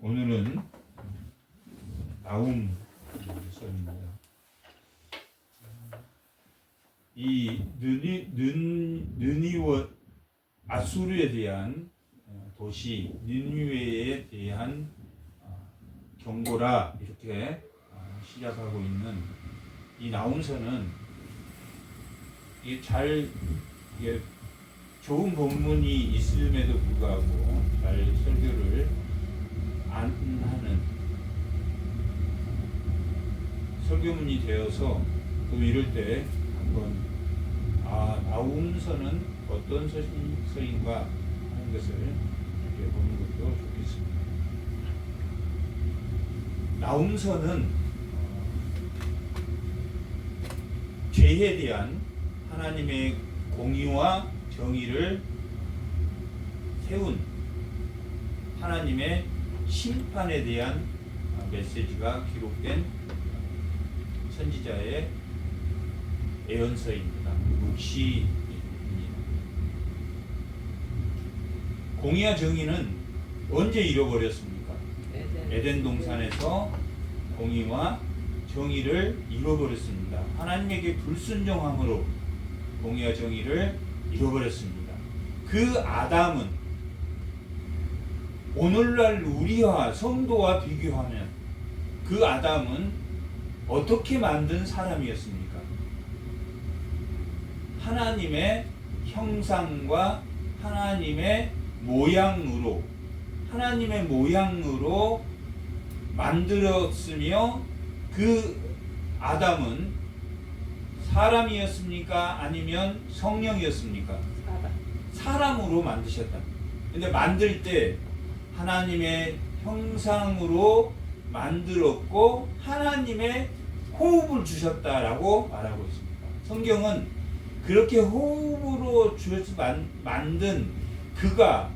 오늘은 나훔 설입니다. 이 느니워 아수르에 대한 도시 니느웨에 대한 경고라 이렇게 시작하고 있는 이 나훔서는 이게 좋은 본문이 있음에도 불구하고 잘 설교를 안 하는 설교문이 되어서 또 이럴 때 한번 나훔서는 어떤 서인가 하는 것을 이렇게 보는 것도 좋겠습니다. 나훔서는 죄에 대한 하나님의 공의와 정의를 세운 하나님의 심판에 대한 메시지가 기록된 선지자의 예언서입니다. 묵시입니다. 공의와 정의는 언제 잃어버렸습니까? 에덴 동산에서 공의와 정의를 잃어버렸습니다. 하나님에게 불순종함으로 공의와 정의를 잃어버렸습니다. 그 아담은 오늘날 우리와 성도와 비교하면 그 아담은 어떻게 만든 사람이었습니까? 하나님의 형상과 하나님의 모양으로 만들었으며 그 아담은 사람이었습니까? 아니면 성령이었습니까? 사람으로 만드셨다. 근데 만들 때 하나님의 형상으로 만들었고 하나님의 호흡을 주셨다라고 말하고 있습니다. 성경은 그렇게 호흡으로 주셔서 만든 그가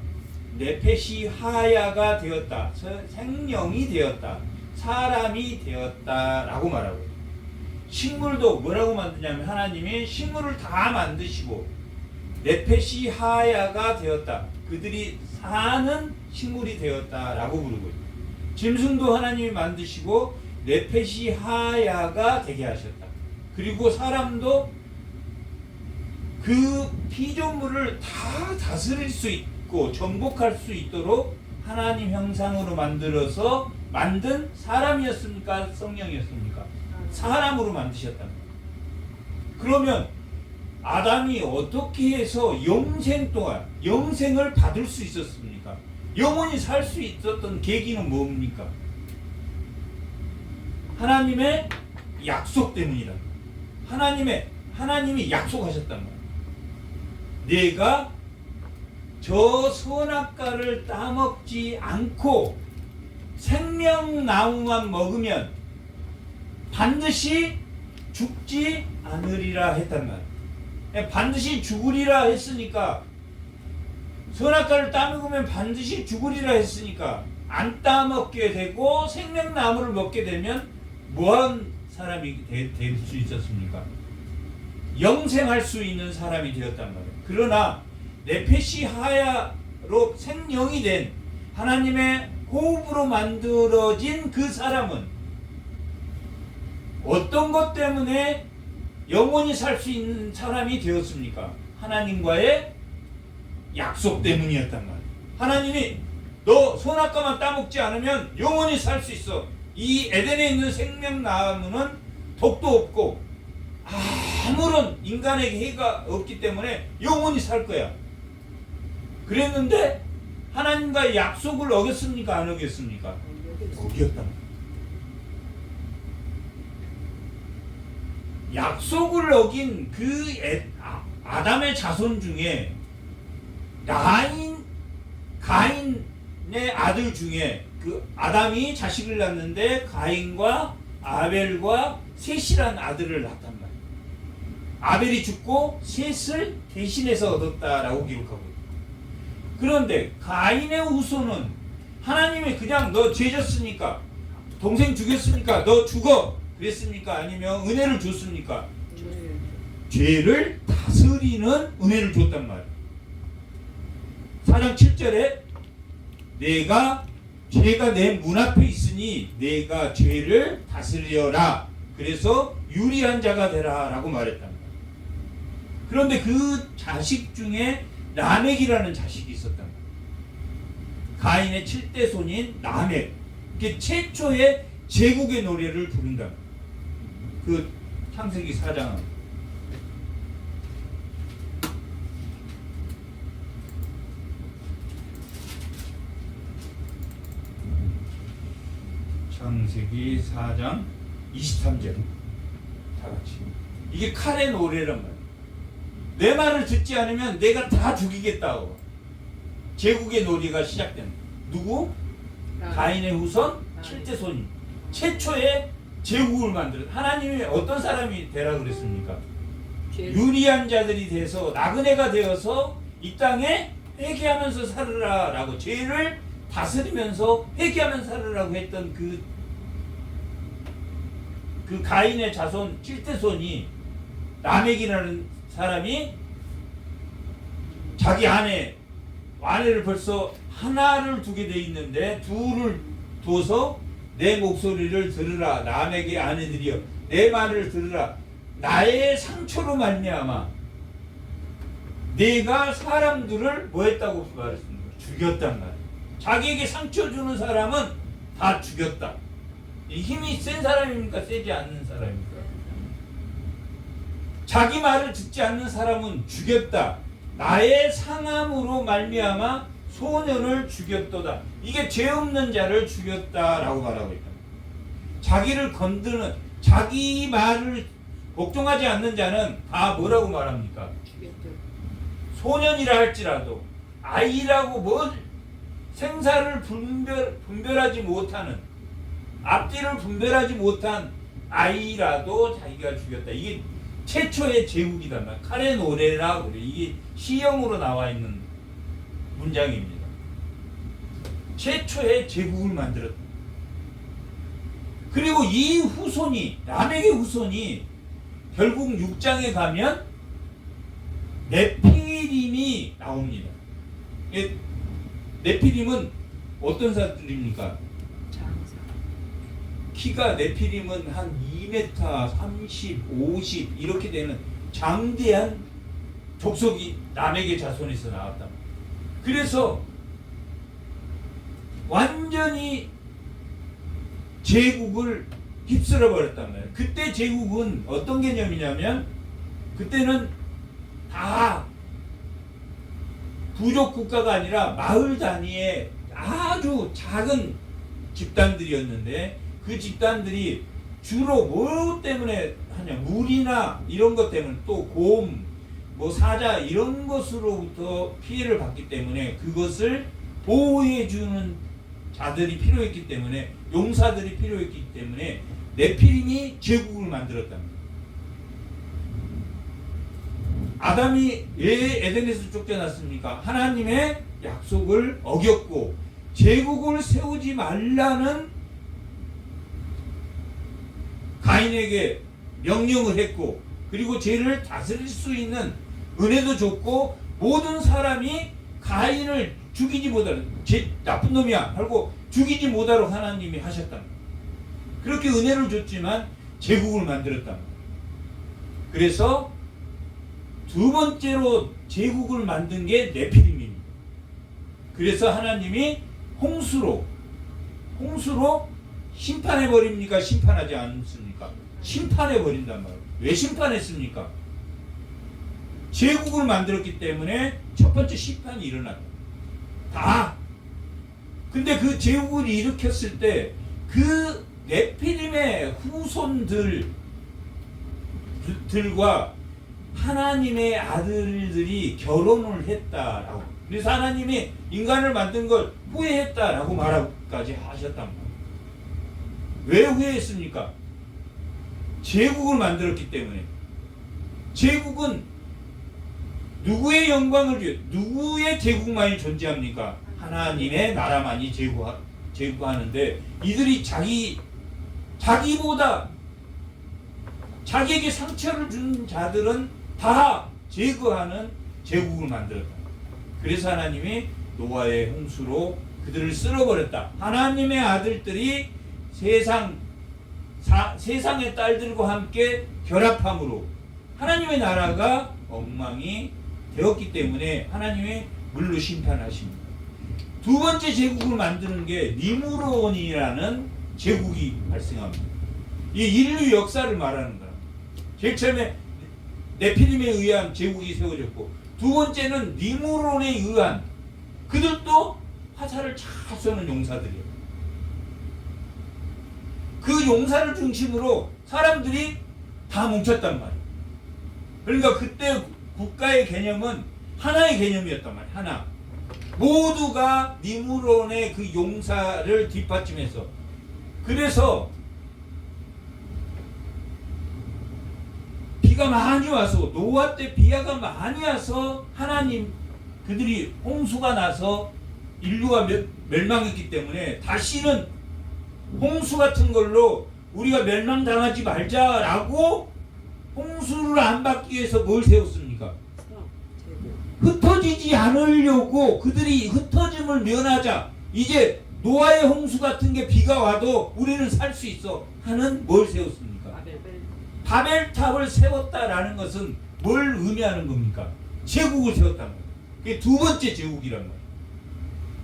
네페시 하야가 되었다. 생명이 되었다. 사람이 되었다라고 말하고 있습니다. 식물도 뭐라고 만드냐면 하나님이 식물을 다 만드시고 네페시 하야가 되었다. 그들이 사는 식물이 되었다라고 부르고 있습니다. 짐승도 하나님이 만드시고 네페시 하야가 되게 하셨다. 그리고 사람도 그 피조물을 다 다스릴 수 있고 정복할 수 있도록 하나님 형상으로 만들어서 만든 사람이었습니까? 성령이었습니까? 사람으로 만드셨다. 그러면 아담이 어떻게 해서 영생 동안 영생을 받을 수 있었습니까? 영원히 살 수 있었던 계기는 뭡니까? 하나님의 약속 때문이다. 하나님이 약속하셨단 말이에요. 내가 저 선악과를 따먹지 않고 생명나무만 먹으면 반드시 죽지 않으리라 했단 말이에요. 반드시 죽으리라 했으니까 선악과를 따먹으면 반드시 죽으리라 했으니까 안 따먹게 되고 생명나무를 먹게 되면 뭐한 사람이 될 수 있었습니까? 영생할 수 있는 사람이 되었단 말이에요. 그러나 네페시 하야로 생명이 된 하나님의 호흡으로 만들어진 그 사람은 어떤 것 때문에 영원히 살 수 있는 사람이 되었습니까? 하나님과의 약속 때문이었단 말이에요. 하나님이 너 선악과만 따먹지 않으면 영원히 살 수 있어. 이 에덴에 있는 생명나무는 독도 없고 아무런 인간에게 해가 없기 때문에 영원히 살 거야. 그랬는데 하나님과의 약속을 어겼습니까? 안 어겼습니까? 어겼단 말이에요. 약속을 어긴 그 아담의 자손 중에 가인의 아들 중에 그 아담이 자식을 낳는데 가인과 아벨과 셋이란 아들을 낳단 말이에요. 아벨이 죽고 셋을 대신해서 얻었다라고 기록하고 있어요. 그런데 가인의 후손은 하나님이 그냥 너 죄졌으니까 동생 죽였으니까 너 죽어 그랬습니까? 아니면 은혜를 줬습니까? 죄를 다스리는 은혜를 줬단 말이에요. 4장 7절에 내가 죄가 내 문 앞에 있으니 내가 죄를 다스려라. 그래서 유리한 자가 되라 라고 말했답니다. 그런데 그 자식 중에 라멕이라는 자식이 있었답니다. 가인의 7대 손인 라멕. 이게 최초의 제국의 노래를 부른다. 그 창세기 4장. 창세기 4장 23절. 다 같이. 이게 칼의 노래란 말이에요. 내 말을 듣지 않으면 내가 다 죽이겠다고. 제국의 놀이가 시작됩니다. 누구? 가인의 후손 7대 손. 최초의 제국을 만들어. 하나님이 어떤 사람이 되라 그랬습니까? 유리한 자들이 돼서 나그네가 되어서 이 땅에 회개하면서 살으라 라고, 죄를 다스리면서 회개하면서 살으라고 했던 그 가인의 자손 7대 손이 라멕이라는 사람이 자기 아내를 벌써 하나를 두게 돼 있는데 둘을 둬서 내 목소리를 들으라. 라멕의 아내들이여 내 말을 들으라. 나의 상처로 말미암아 내가 사람들을 뭐 했다고 말했습니까? 죽였단 말이에요. 자기에게 상처 주는 사람은 다 죽였다. 힘이 센 사람입니까? 세지 않는 사람입니까? 자기 말을 듣지 않는 사람은 죽였다. 나의 상함으로 말미암아 소년을 죽였도다. 이게 죄 없는 자를 죽였다라고 말하고 있다. 자기를 건드는, 자기 말을 복종하지 않는 자는 다 뭐라고 말합니까? 죽였다. 소년이라 할지라도 아이라고 뭐 생사를 분별하지 못하는, 앞뒤를 분별하지 못한 아이라도 자기가 죽였다. 이게 최초의 제국이단 말이야. 칼의 노래라고 그래. 이게 시형으로 나와 있는 문장입니다. 최초의 제국을 만들었다. 그리고 이 후손이, 라멕의 후손이 결국 6장에 가면 네피림이 나옵니다. 네피림은 어떤 사람들입니까? 키가, 네피림은 한 2m 30, 50 이렇게 되는 장대한 족속이 라멕의 자손에서 나왔다. 그래서 완전히 제국을 휩쓸어 버렸단 말이에요. 그때 제국은 어떤 개념이냐면, 그때는 다 부족 국가가 아니라 마을 단위의 아주 작은 집단들이었는데, 그 집단들이 주로 뭐 때문에 하냐, 물이나 이런 것 때문에, 또 곰, 뭐 사자 이런 것으로부터 피해를 받기 때문에 그것을 보호해 주는 자들이 필요했기 때문에, 용사들이 필요했기 때문에 네피림이 제국을 만들었답니다. 아담이 왜 에덴에서 쫓겨났습니까? 하나님의 약속을 어겼고 제국을 세우지 말라는 가인에게 명령을 했고, 그리고 죄를 다스릴 수 있는 은혜도 줬고, 모든 사람이 가인을 죽이지 못하는, 나쁜 놈이야 하고 죽이지 못하도록 하나님이 하셨다. 그렇게 은혜를 줬지만 제국을 만들었다. 그래서 두 번째로 제국을 만든 게 네피림입니다. 그래서 하나님이 홍수로 심판해 버립니까? 심판하지 않습니까? 심판해 버린단 말이에요. 왜 심판했습니까? 제국을 만들었기 때문에 첫 번째 심판이 일어났다. 다. 근데 그 제국을 일으켰을 때 그 네피림의 후손들과 하나님의 아들들이 결혼을 했다라고. 그래서 하나님이 인간을 만든 걸 후회했다라고 말하기까지 하셨단 말이에요. 왜 후회했습니까? 제국을 만들었기 때문에. 제국은 누구의 영광을 위해, 누구의 제국만이 존재합니까? 하나님의 나라만이 제국하는데, 이들이 자기보다 자기에게 상처를 준 자들은 다 제거하는 제국을 만들었다. 그래서 하나님이 노아의 홍수로 그들을 쓸어버렸다. 하나님의 아들들이 세상의 딸들과 함께 결합함으로 하나님의 나라가 엉망이 되었기 때문에 하나님의 물로 심판하십니다. 두 번째 제국을 만드는 게 니무론이라는 제국이 발생합니다. 이 인류 역사를 말하는 거야. 제일 처음에 네피림에 의한 제국이 세워졌고, 두 번째는 니무론에 의한, 그들도 화살을 잘 쏘는 용사들이에요. 그 용사를 중심으로 사람들이 다 뭉쳤단 말이에요. 그러니까 그때 국가의 개념은 하나의 개념이었단 말이에요. 하나. 모두가 니무론의 그 용사를 뒷받침해서, 그래서 비가 많이 와서, 노아 때 비가 많이 와서 하나님, 그들이 홍수가 나서 인류가 멸망했기 때문에 다시는 홍수 같은 걸로 우리가 멸망당하지 말자라고 홍수를 안 받기 위해서 뭘 세웠습니까? 흩어지지 않으려고, 그들이 흩어짐을 면하자, 이제 노아의 홍수 같은 게 비가 와도 우리는 살 수 있어 하는 뭘 세웠습니까? 바벨탑을 세웠다라는 것은 뭘 의미하는 겁니까? 제국을 세웠다는 거예요. 그게 두 번째 제국이란 말이에요.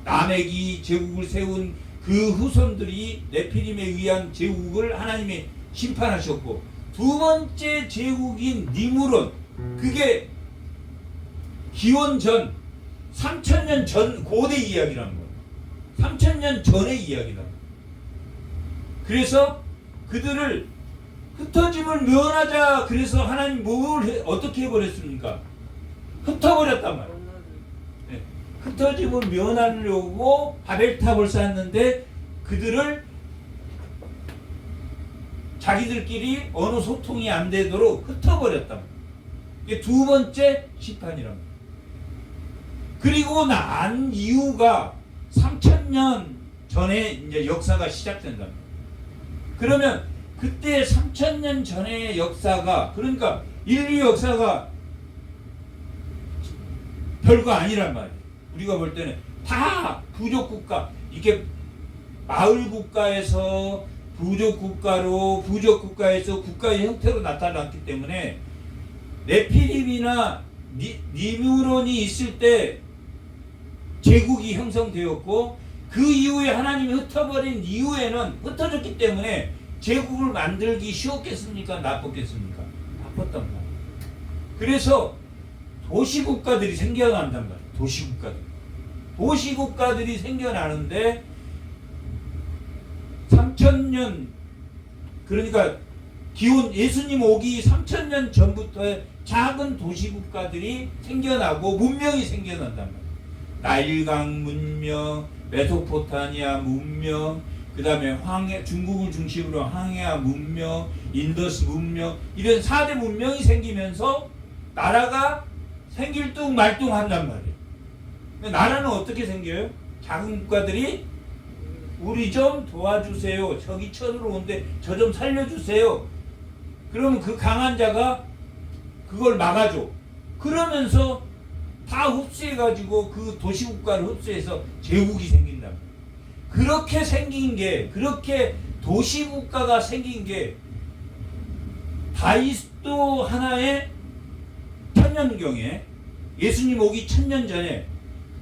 라멕이 제국을 세운 그 후손들이 네피림에 의한 제국을 하나님이 심판하셨고, 두 번째 제국인 니무론, 그게 기원 전 3000년 전 고대 이야기라는 거예요. 3000년 전의 이야기라는 거예요. 그래서 그들을 흩어짐을 면하자, 그래서 하나님 어떻게 해버렸습니까? 흩어버렸단 말이에요. 네. 흩어짐을 면하려고 바벨탑을 쌓았는데 그들을 자기들끼리 어느 소통이 안 되도록 흩어버렸단 말이에요. 이게 두 번째 심판이란 말이에요. 그리고 난 이유가 3000년 전에 이제 역사가 시작된다. 그러면 그때 3000년 전의 역사가, 그러니까 인류 역사가 별거 아니란 말이에요. 우리가 볼 때는 다 부족국가, 이게 마을국가에서 부족국가로, 부족국가에서 국가의 형태로 나타났기 때문에 네피림이나 니무론이 있을 때 제국이 형성되었고, 그 이후에 하나님이 흩어버린 이후에는, 흩어졌기 때문에 제국을 만들기 쉬웠겠습니까? 나빴겠습니까? 나빴단 말이에요. 그래서 도시국가들이 생겨난단 말이에요. 도시국가들이 생겨나는데 3000년, 그러니까 기원 예수님 오기 3000년 전부터의 작은 도시국가들이 생겨나고 문명이 생겨난단 말이에요. 나일강 문명, 메소포타미아 문명, 그 다음에 중국을 중심으로 황해아 문명, 인더스 문명, 이런 4대 문명이 생기면서 나라가 생길 뚱 말뚱 한단 말이에요. 나라는 어떻게 생겨요? 작은 국가들이 우리 좀 도와주세요. 저기 쳐들어오는데 저 좀 살려주세요. 그러면 그 강한 자가 그걸 막아줘. 그러면서 다 흡수해가지고 그 도시국가를 흡수해서 제국이 생긴다. 그렇게 생긴 게, 그렇게 도시국가가 생긴 게 다윗도 하나의 천년경에, 예수님 오기 1000년 전에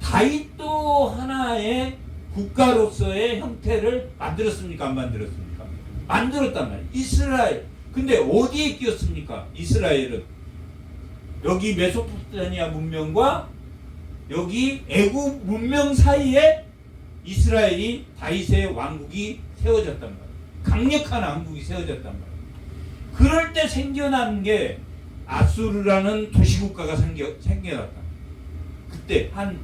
다윗도 하나의 국가로서의 형태를 만들었습니까? 안 만들었습니까? 만들었단 말이에요. 이스라엘. 근데 어디에 끼었습니까? 이스라엘은 여기 메소포타미아 문명과 여기 애굽 문명 사이에 이스라엘이, 다윗의 왕국이 세워졌단 말이에요. 강력한 왕국이 세워졌단 말이에요. 그럴 때 생겨난 게 아수르라는 도시국가가 생겨났다. 그때 한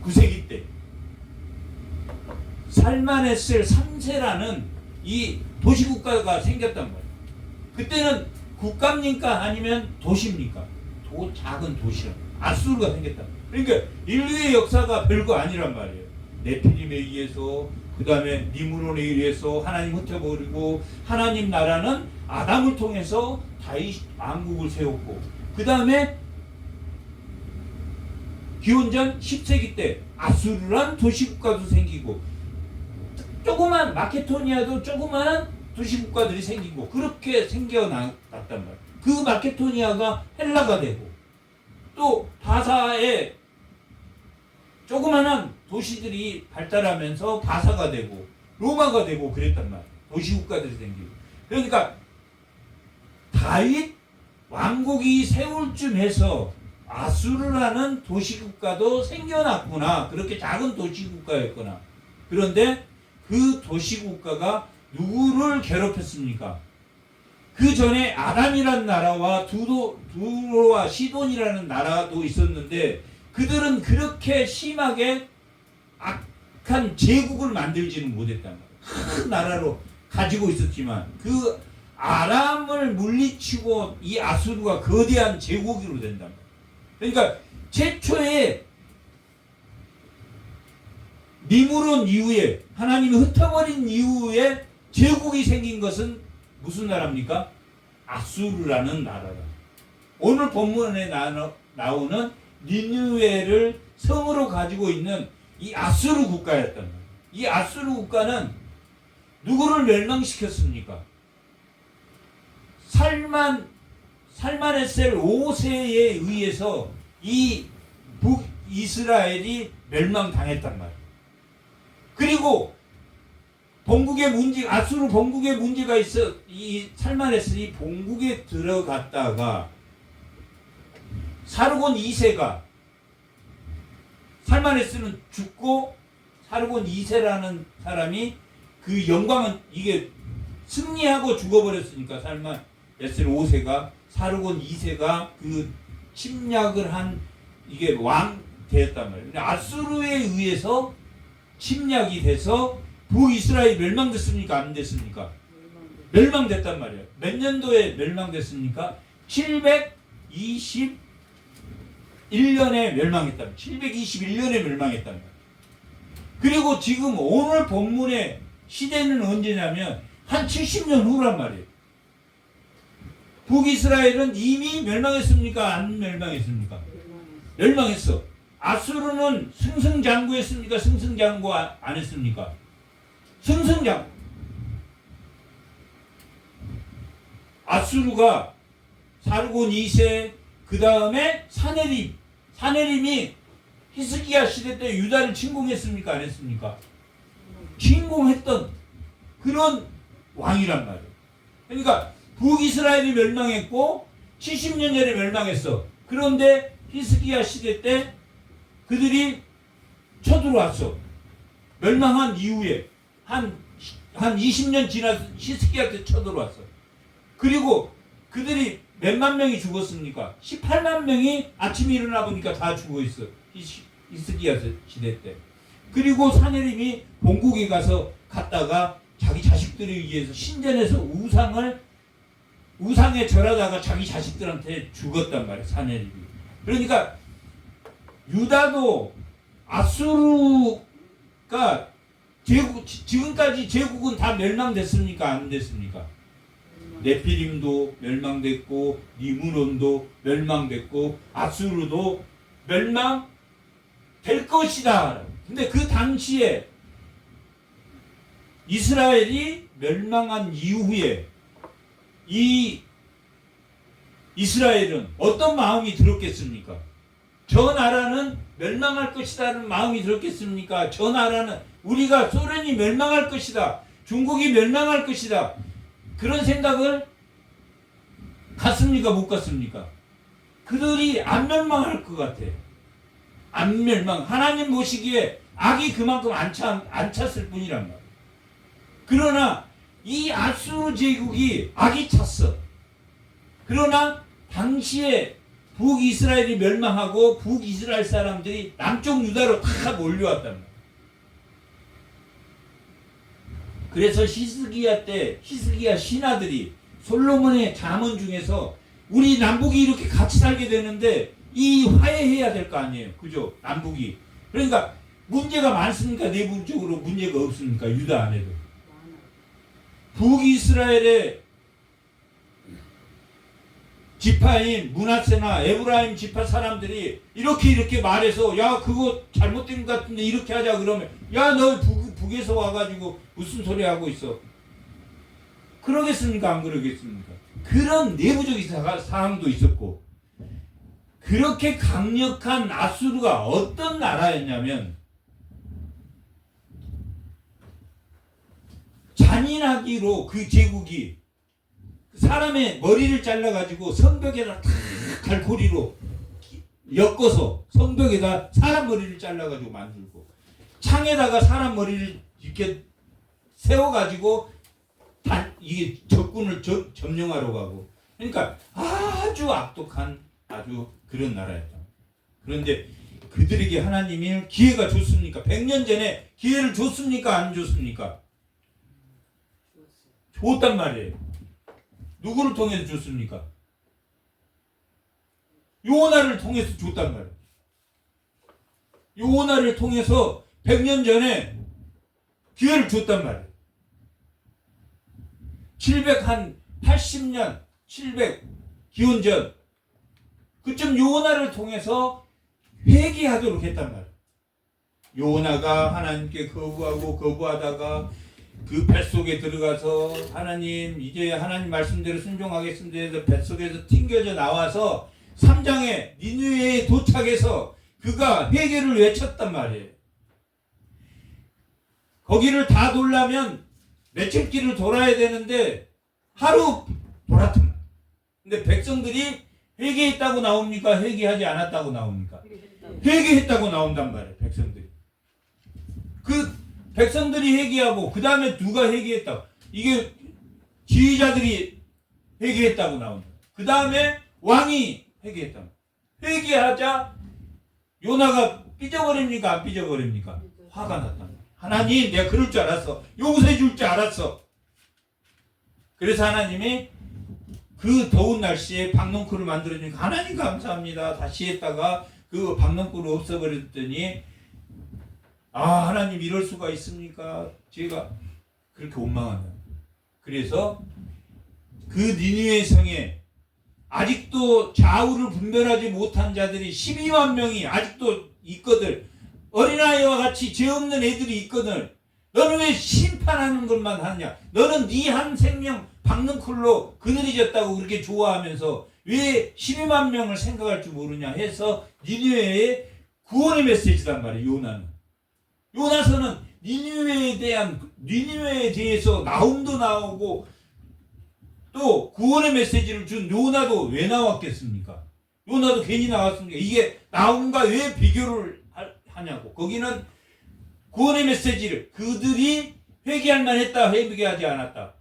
9세기 때 살마네셀 3세라는 이 도시국가가 생겼단 말이에요. 그때는 국가입니까? 아니면 도시입니까? 작은 도시라. 아수르가 생겼다. 그러니까 인류의 역사가 별거 아니란 말이에요. 네피림에 의해서, 그 다음에 니무론에 의해서 하나님 흩어버리고, 하나님 나라는 아담을 통해서 다윗 왕국을 세웠고, 그 다음에 기원전 10세기 때 아수르란 도시국가도 생기고 조그만 마케도니아도 조그마한 도시국가들이 생기고 그렇게 생겨났단 말이에요. 그 마케도니아가 헬라가 되고 또 바사에 조그마한 도시들이 발달하면서 바사가 되고 로마가 되고 그랬단 말이에요. 도시국가들이 생기고. 그러니까 다윗 왕국이 세울 쯤 해서 아수르라는 도시국가도 생겨났구나. 그렇게 작은 도시국가였구나. 그런데 그 도시국가가 누구를 괴롭혔습니까? 그 전에 아람이라는 나라와 두로와 시돈이라는 나라도 있었는데 그들은 그렇게 심하게 악한 제국을 만들지는 못했단 말이에요. 큰 나라로 가지고 있었지만 그 아람을 물리치고 이 아수르가 거대한 제국으로 된단 말이에요. 그러니까 최초의 니무론 이후에 하나님이 흩어버린 이후에 제국이 생긴 것은 무슨 나라입니까? 아수르라는 나라다. 오늘 본문에 나오는 니느웨를 성으로 가지고 있는 이 아수르 국가였단 말이에요. 이 아수르 국가는 누구를 멸망시켰습니까? 살만에셀 5세에 의해서 이 북이스라엘이 멸망당했단 말이에요. 그리고 아수르 본국에 문제가 있어. 이 살만에셀이 본국에 들어갔다가 사르곤 2세가 살만에셀은 죽고 사르곤 2세라는 사람이 그 영광은 이게 승리하고 죽어버렸으니까 살만에셀 5세가 사르곤 2세가 그 침략을 한 이게 왕 되었단 말이에요. 아수르에 의해서 침략이 돼서 북이스라엘이 멸망됐습니까? 안 됐습니까? 멸망됐단 말이에요. 몇 년도에 멸망됐습니까? 721년에 멸망했단 말이에요. 721년에 멸망했단 말이에요. 그리고 지금 오늘 본문의 시대는 언제냐면 한 70년 후란 말이에요. 북이스라엘은 이미 멸망했습니까? 안 멸망했습니까? 멸망했어. 아수르는 승승장구했습니까? 승승장구 안 했습니까? 승승장구. 아수르가 사르곤 2세, 그 다음에 사네림이 히스기야 시대 때 유다를 침공했습니까? 안 했습니까? 침공했던 그런 왕이란 말이에요. 그러니까 북이스라엘이 멸망했고 70년 전에 멸망했어. 그런데 히스기야 시대 때 그들이 쳐들어왔어. 멸망한 이후에 한 20년 지나서 히스기야 때 쳐들어왔어. 그리고 그들이 몇만 명이 죽었습니까? 18만 명이 아침에 일어나 보니까 다 죽어 있어. 히스기야 시대 때. 그리고 사네림이 본국에 갔다가 자기 자식들을 위해서 신전에서 우상에 절하다가 자기 자식들한테 죽었단 말이에요. 사네림이. 그러니까 유다도 아수르가 지금까지 제국은 다 멸망됐습니까? 안 됐습니까? 네피림도 멸망됐고 니므론도 멸망됐고 아수르도 멸망될 것이다. 근데 그 당시에 이스라엘이 멸망한 이후에 이 이스라엘은 어떤 마음이 들었겠습니까? 저 나라는 멸망할 것이라는 마음이 들었겠습니까? 저 나라는 우리가 소련이 멸망할 것이다. 중국이 멸망할 것이다. 그런 생각을 갔습니까? 못 갔습니까? 그들이 안 멸망할 것 같아. 안 멸망. 하나님 보시기에 악이 그만큼 안 찼을 뿐이란 말이야. 그러나 이 아수르 제국이 악이 찼어. 그러나 당시에 북이스라엘이 멸망하고 북이스라엘 사람들이 남쪽 유다로 다 몰려왔단 말이야. 그래서 히스기야 신하들이 솔로몬의 잠언 중에서 우리 남북이 이렇게 같이 살게 되는데 이 화해해야 될 거 아니에요. 그죠? 남북이. 그러니까 문제가 많습니까? 내부적으로 문제가 없습니까? 유다 안에도. 북이스라엘의 지파인 므낫세나 에브라임 지파 사람들이 이렇게 말해서 야 그거 잘못된 것 같은데 이렇게 하자 그러면 야 너 북에서 와가지고 무슨 소리 하고 있어. 그러겠습니까? 안 그러겠습니까? 그런 내부적인 사항도 있었고, 그렇게 강력한 아수르가 어떤 나라였냐면 잔인하기로 그 제국이 사람의 머리를 잘라가지고 성벽에다 탁 갈고리로 엮어서 성벽에다 사람 머리를 잘라가지고 만들고 창에다가 사람 머리를 이렇게 세워가지고 이게 적군을 점령하러 가고, 그러니까 아주 악독한 아주 그런 나라였다. 그런데 그들에게 하나님이 기회가 줬습니까? 100년 전에 기회를 줬습니까? 안 줬습니까? 줬단 말이에요. 누구를 통해서 줬습니까? 요나를 통해서 줬단 말이에요. 요나를 통해서 100년 전에 기회를 줬단 말이에요. 780년, 700 기원 전 그쯤 요나를 통해서 회개하도록 했단 말이에요. 요나가 하나님께 거부하다가 그 뱃속에 들어가서 하나님 이제 하나님 말씀대로 순종하겠습니다 해서 뱃속에서 튕겨져 나와서 3장에 니느웨에 도착해서 그가 회개를 외쳤단 말이에요. 거기를 다 돌려면 며칠 길을 돌아야 되는데 하루 돌았단 말이에요. 근데 백성들이 회개했다고 나옵니까? 회개하지 않았다고 나옵니까? 회개했다고 나온단 말이에요. 백성들이. 그 백성들이 회개하고 그 다음에 누가 회개했다고? 이게 지휘자들이 회개했다고 나온다. 그 다음에 왕이 회개했다고. 회개하자 요나가 삐져버립니까? 안 삐져버립니까? 화가 났다. 하나님 내가 그럴 줄 알았어. 용서해 줄 줄 알았어. 그래서 하나님이 그 더운 날씨에 박농쿨을 만들어주니까 하나님 감사합니다. 다시 했다가 그 박농쿨을 없애버렸더니 하나님 이럴 수가 있습니까? 제가 그렇게 원망한다. 그래서 그 니느웨 성에 아직도 좌우를 분별하지 못한 자들이 12만 명이 아직도 있거든. 어린아이와 같이 죄 없는 애들이 있거든. 너는 왜 심판하는 것만 하냐? 너는 네 한 생명 박는 쿨로 그늘이졌다고 그렇게 좋아하면서 왜 12만 명을 생각할 줄 모르냐 해서 니느웨의 구원의 메시지란 말이에요. 요나는. 요나서는 니느웨에 대해서 나움도 나오고 또 구원의 메시지를 준 요나도 왜 나왔겠습니까? 요나도 괜히 나왔습니까? 이게 나움과 왜 비교를 하냐고. 거기는 구원의 메시지를 그들이 회개할 만했다, 회개하지 않았다.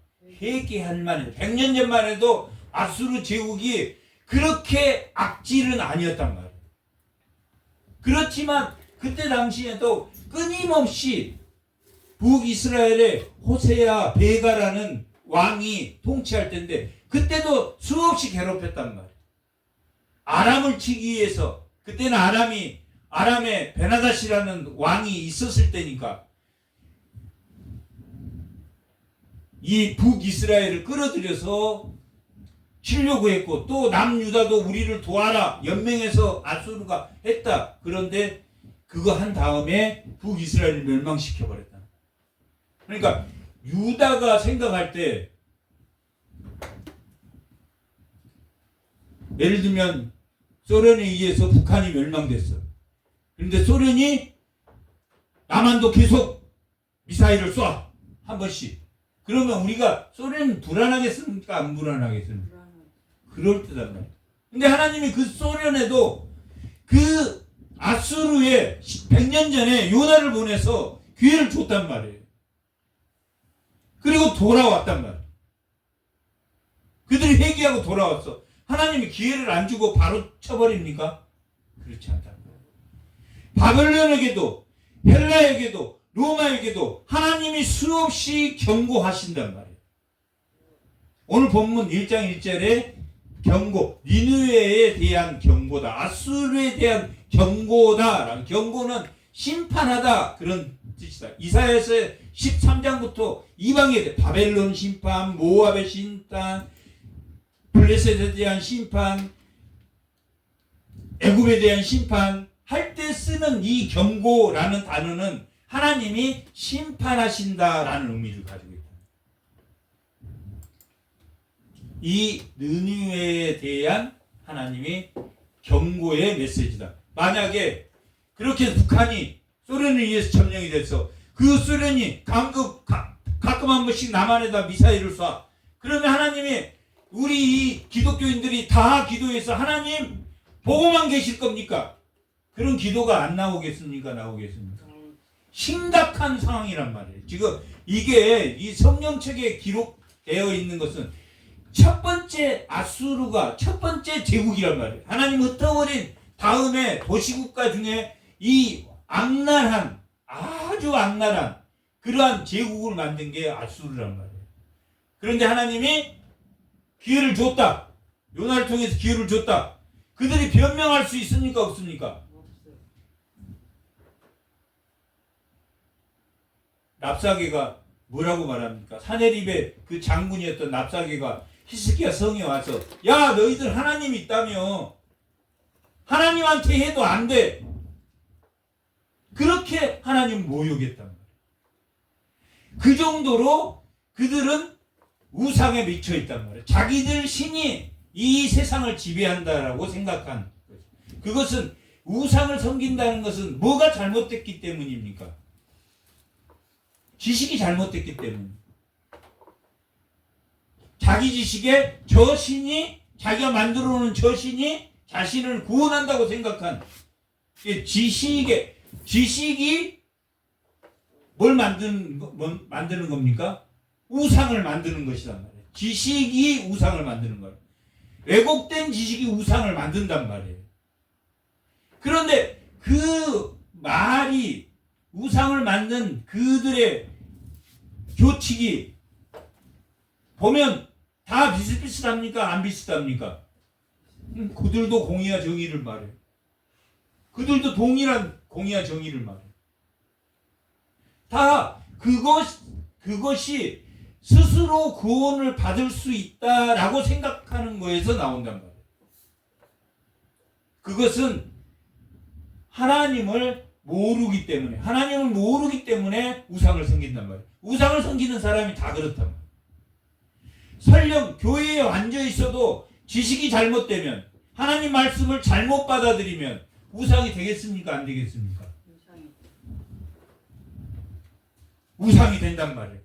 회개할 만했다. 100년 전만 해도 아수르 제국이 그렇게 악질은 아니었단 말이에요. 그렇지만 그때 당시에도 끊임없이 북이스라엘의 호세아 베가라는 왕이 통치할 때인데 그때도 수없이 괴롭혔단 말이에요. 아람을 치기 위해서 그때는 아람에 베나다시라는 왕이 있었을 때니까 이 북이스라엘을 끌어들여서 치려고 했고 또 남유다도 우리를 도와라 연맹해서 아수르가 했다. 그런데 그거 한 다음에 북이스라엘을 멸망시켜버렸다. 그러니까 유다가 생각할 때 예를 들면 소련에 의해서 북한이 멸망됐어. 그런데 소련이 남한도 계속 미사일을 쏴. 한 번씩. 그러면 우리가 소련은 불안하겠습니까? 안 불안하겠습니까? 그럴 때단 말이야. 근데 하나님이 그 소련에도 그 아수르에 100년 전에 요나를 보내서 기회를 줬단 말이에요. 그리고 돌아왔단 말이에요. 그들이 회개하고 돌아왔어. 하나님이 기회를 안 주고 바로 쳐버립니까? 그렇지 않단 말이에요. 바벨론에게도 헬라에게도 로마에게도 하나님이 수없이 경고하신단 말이에요. 오늘 본문 1장 1절에 경고, 니느웨에 대한 경고다. 아수르에 대한 경고다. 경고는 심판하다. 그런 뜻이다. 이사야서 13장부터 이방에 대해 바벨론 심판, 모압의 심판, 블레셋에 대한 심판, 애굽에 대한 심판 할 때 쓰는 이 경고라는 단어는 하나님이 심판하신다라는 의미를 가지고 있다. 이 느니웨에 대한 하나님이 경고의 메시지다. 만약에 그렇게 북한이 소련에 의해서 점령이 돼서 그 소련이 가끔 한 번씩 남한에다 미사일을 쏴. 그러면 하나님이 우리 이 기독교인들이 다 기도해서 하나님 보고만 계실 겁니까? 그런 기도가 안 나오겠습니까? 나오겠습니까? 심각한 상황이란 말이에요. 지금 이게 이 성경책에 기록되어 있는 것은 첫 번째 아수르가 첫 번째 제국이란 말이에요. 하나님 흩어버린 다음에 도시국가 중에 이 악랄한 아주 악랄한 그러한 제국을 만든 게 아수르란 말이에요. 그런데 하나님이 기회를 줬다. 요나를 통해서 기회를 줬다. 그들이 변명할 수 있습니까? 없습니까? 랍사게가 뭐라고 말합니까? 사네립의 그 장군이었던 랍사게가 히스기야 성에 와서 야 너희들 하나님 있다며 하나님한테 해도 안 돼. 그렇게 하나님 모욕했단 말이에요. 그 정도로 그들은 우상에 미쳐 있단 말이에요. 자기들 신이 이 세상을 지배한다라고 생각한 거죠. 그것은 우상을 섬긴다는 것은 뭐가 잘못됐기 때문입니까? 지식이 잘못됐기 때문에. 자기 지식에 저 신이 자기가 만들어 놓은 저 신이 자신을 구원한다고 생각한 지식이 뭘 만드는 겁니까? 우상을 만드는 것이란 말이에요. 지식이 우상을 만드는 거예요. 왜곡된 지식이 우상을 만든단 말이에요. 그런데 그 말이 우상을 만든 그들의 교칙이 보면 다 비슷비슷합니까? 안 비슷합니까? 그들도 공의와 정의를 말해요. 그들도 동일한 공의와 정의를 말해요. 다 그것이 스스로 구원을 받을 수 있다라고 생각하는 거에서 나온단 말이에요. 그것은 하나님을 모르기 때문에 우상을 섬긴단 말이에요. 우상을 섬기는 사람이 다 그렇단 말이에요. 설령 교회에 앉아 있어도 지식이 잘못되면 하나님 말씀을 잘못 받아들이면 우상이 되겠습니까? 안 되겠습니까? 우상이 된단 말이에요.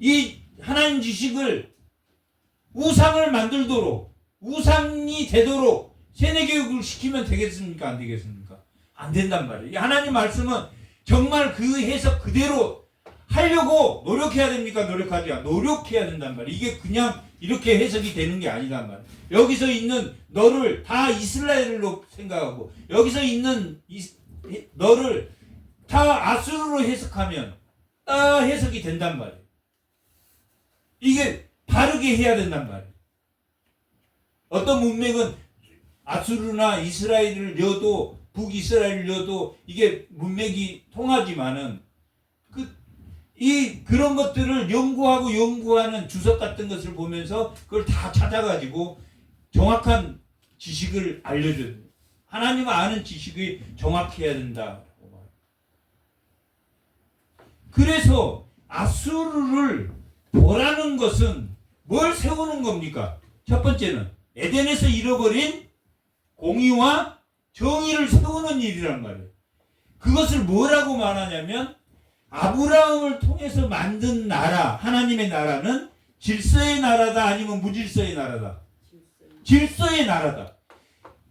이 하나님 지식을 우상을 만들도록 우상이 되도록 세뇌교육을 시키면 되겠습니까? 안 되겠습니까? 안 된단 말이에요. 하나님 말씀은 정말 그 해석 그대로 하려고 노력해야 됩니까? 노력해야 된단 말이에요. 이게 그냥 이렇게 해석이 되는 게 아니란 말이에요. 여기서 있는 너를 다 이스라엘로 생각하고 여기서 있는 너를 다 아수르로 해석하면 다 해석이 된단 말이에요. 이게 바르게 해야 된단 말이에요. 어떤 문맥은 아수르나 이스라엘을 넣어도 북이스라엘을 넣어도 이게 문맥이 통하지만은 그런 것들을 연구하는 주석 같은 것을 보면서 그걸 다 찾아가지고 정확한 지식을 알려줘야 돼요. 하나님을 아는 지식이 정확해야 된다. 그래서 아수르를 보라는 것은 뭘 세우는 겁니까? 첫 번째는 에덴에서 잃어버린 공의와 정의를 세우는 일이란 말이에요. 그것을 뭐라고 말하냐면 아브라함을 통해서 만든 나라, 하나님의 나라는 질서의 나라다 아니면 무질서의 나라다? 질서의 나라다.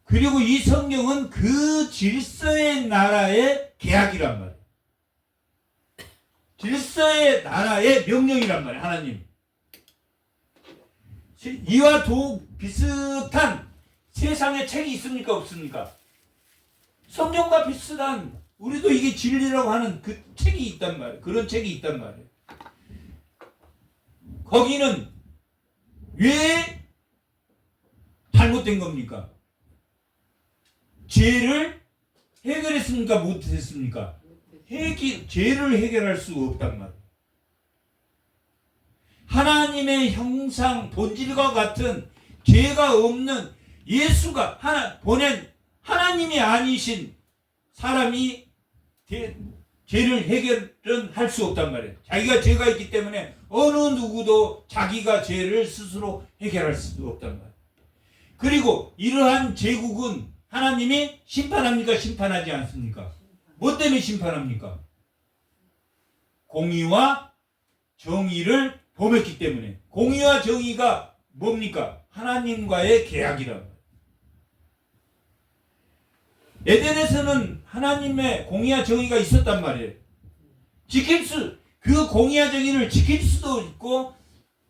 그리고 이 성경은 그 질서의 나라의 계약이란 말이에요. 질서의 나라의 명령이란 말이에요. 하나님. 이와 비슷한 세상에 책이 있습니까? 없습니까? 성경과 비슷한 우리도 이게 진리라고 하는 그 책이 있단 말이에요. 그런 책이 있단 말이에요. 거기는 왜 잘못된 겁니까? 죄를 해결했습니까? 못했습니까? 죄를 해결할 수 없단 말이에요. 하나님의 형상 본질과 같은 죄가 없는 예수가 보낸 하나님이 아니신 사람이 죄를 해결은 할 수 없단 말이에요. 자기가 죄가 있기 때문에 어느 누구도 자기가 죄를 스스로 해결할 수 없단 말이에요. 그리고 이러한 제국은 하나님이 심판합니까? 심판하지 않습니까? 뭐 때문에 심판합니까? 공의와 정의를 범했기 때문에. 공의와 정의가 뭡니까? 하나님과의 계약이란 말이에요. 에덴에서는 하나님의 공의와 정의가 있었단 말이에요. 그 공의와 정의를 지킬 수도 있고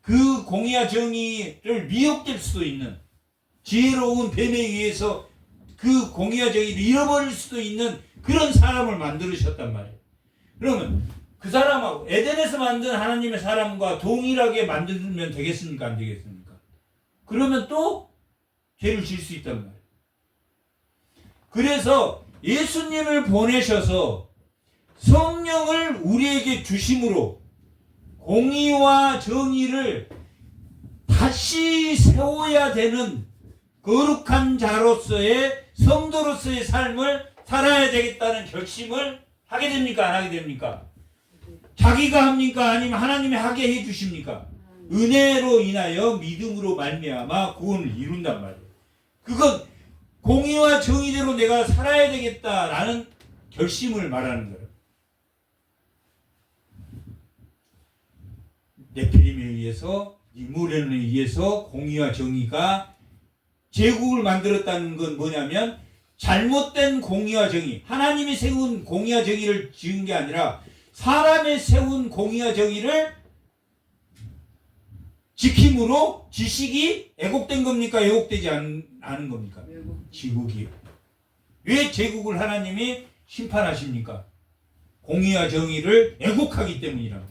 그 공의와 정의를 미혹될 수도 있는, 지혜로운 뱀에 의해서 그 공의와 정의를 잃어버릴 수도 있는 그런 사람을 만들으셨단 말이에요. 그러면 그 사람하고 에덴에서 만든 하나님의 사람과 동일하게 만들면 되겠습니까? 안 되겠습니까? 그러면 또 죄를 질 수 있단 말이에요. 그래서 예수님을 보내셔서 성령을 우리에게 주심으로 공의와 정의를 다시 세워야 되는 거룩한 자로서의 성도로서의 삶을 살아야 되겠다는 결심을 하게 됩니까? 안 하게 됩니까? 자기가 합니까? 아니면 하나님이 하게 해 주십니까? 은혜로 인하여 믿음으로 말미암아 구원을 이룬단 말이에요. 그건 공의와 정의대로 내가 살아야 되겠다라는 결심을 말하는 거예요. 네피림에 의해서, 니무레에 의해서 공의와 정의가 제국을 만들었다는 건 뭐냐면 잘못된 공의와 정의, 하나님이 세운 공의와 정의를 지은 게 아니라 사람이 세운 공의와 정의를 지킴으로 지식이 왜곡된 겁니까? 왜곡되지 않은 겁니까? 지국이요. 왜 제국을 하나님이 심판하십니까? 공의와 정의를 왜곡하기 때문이라고.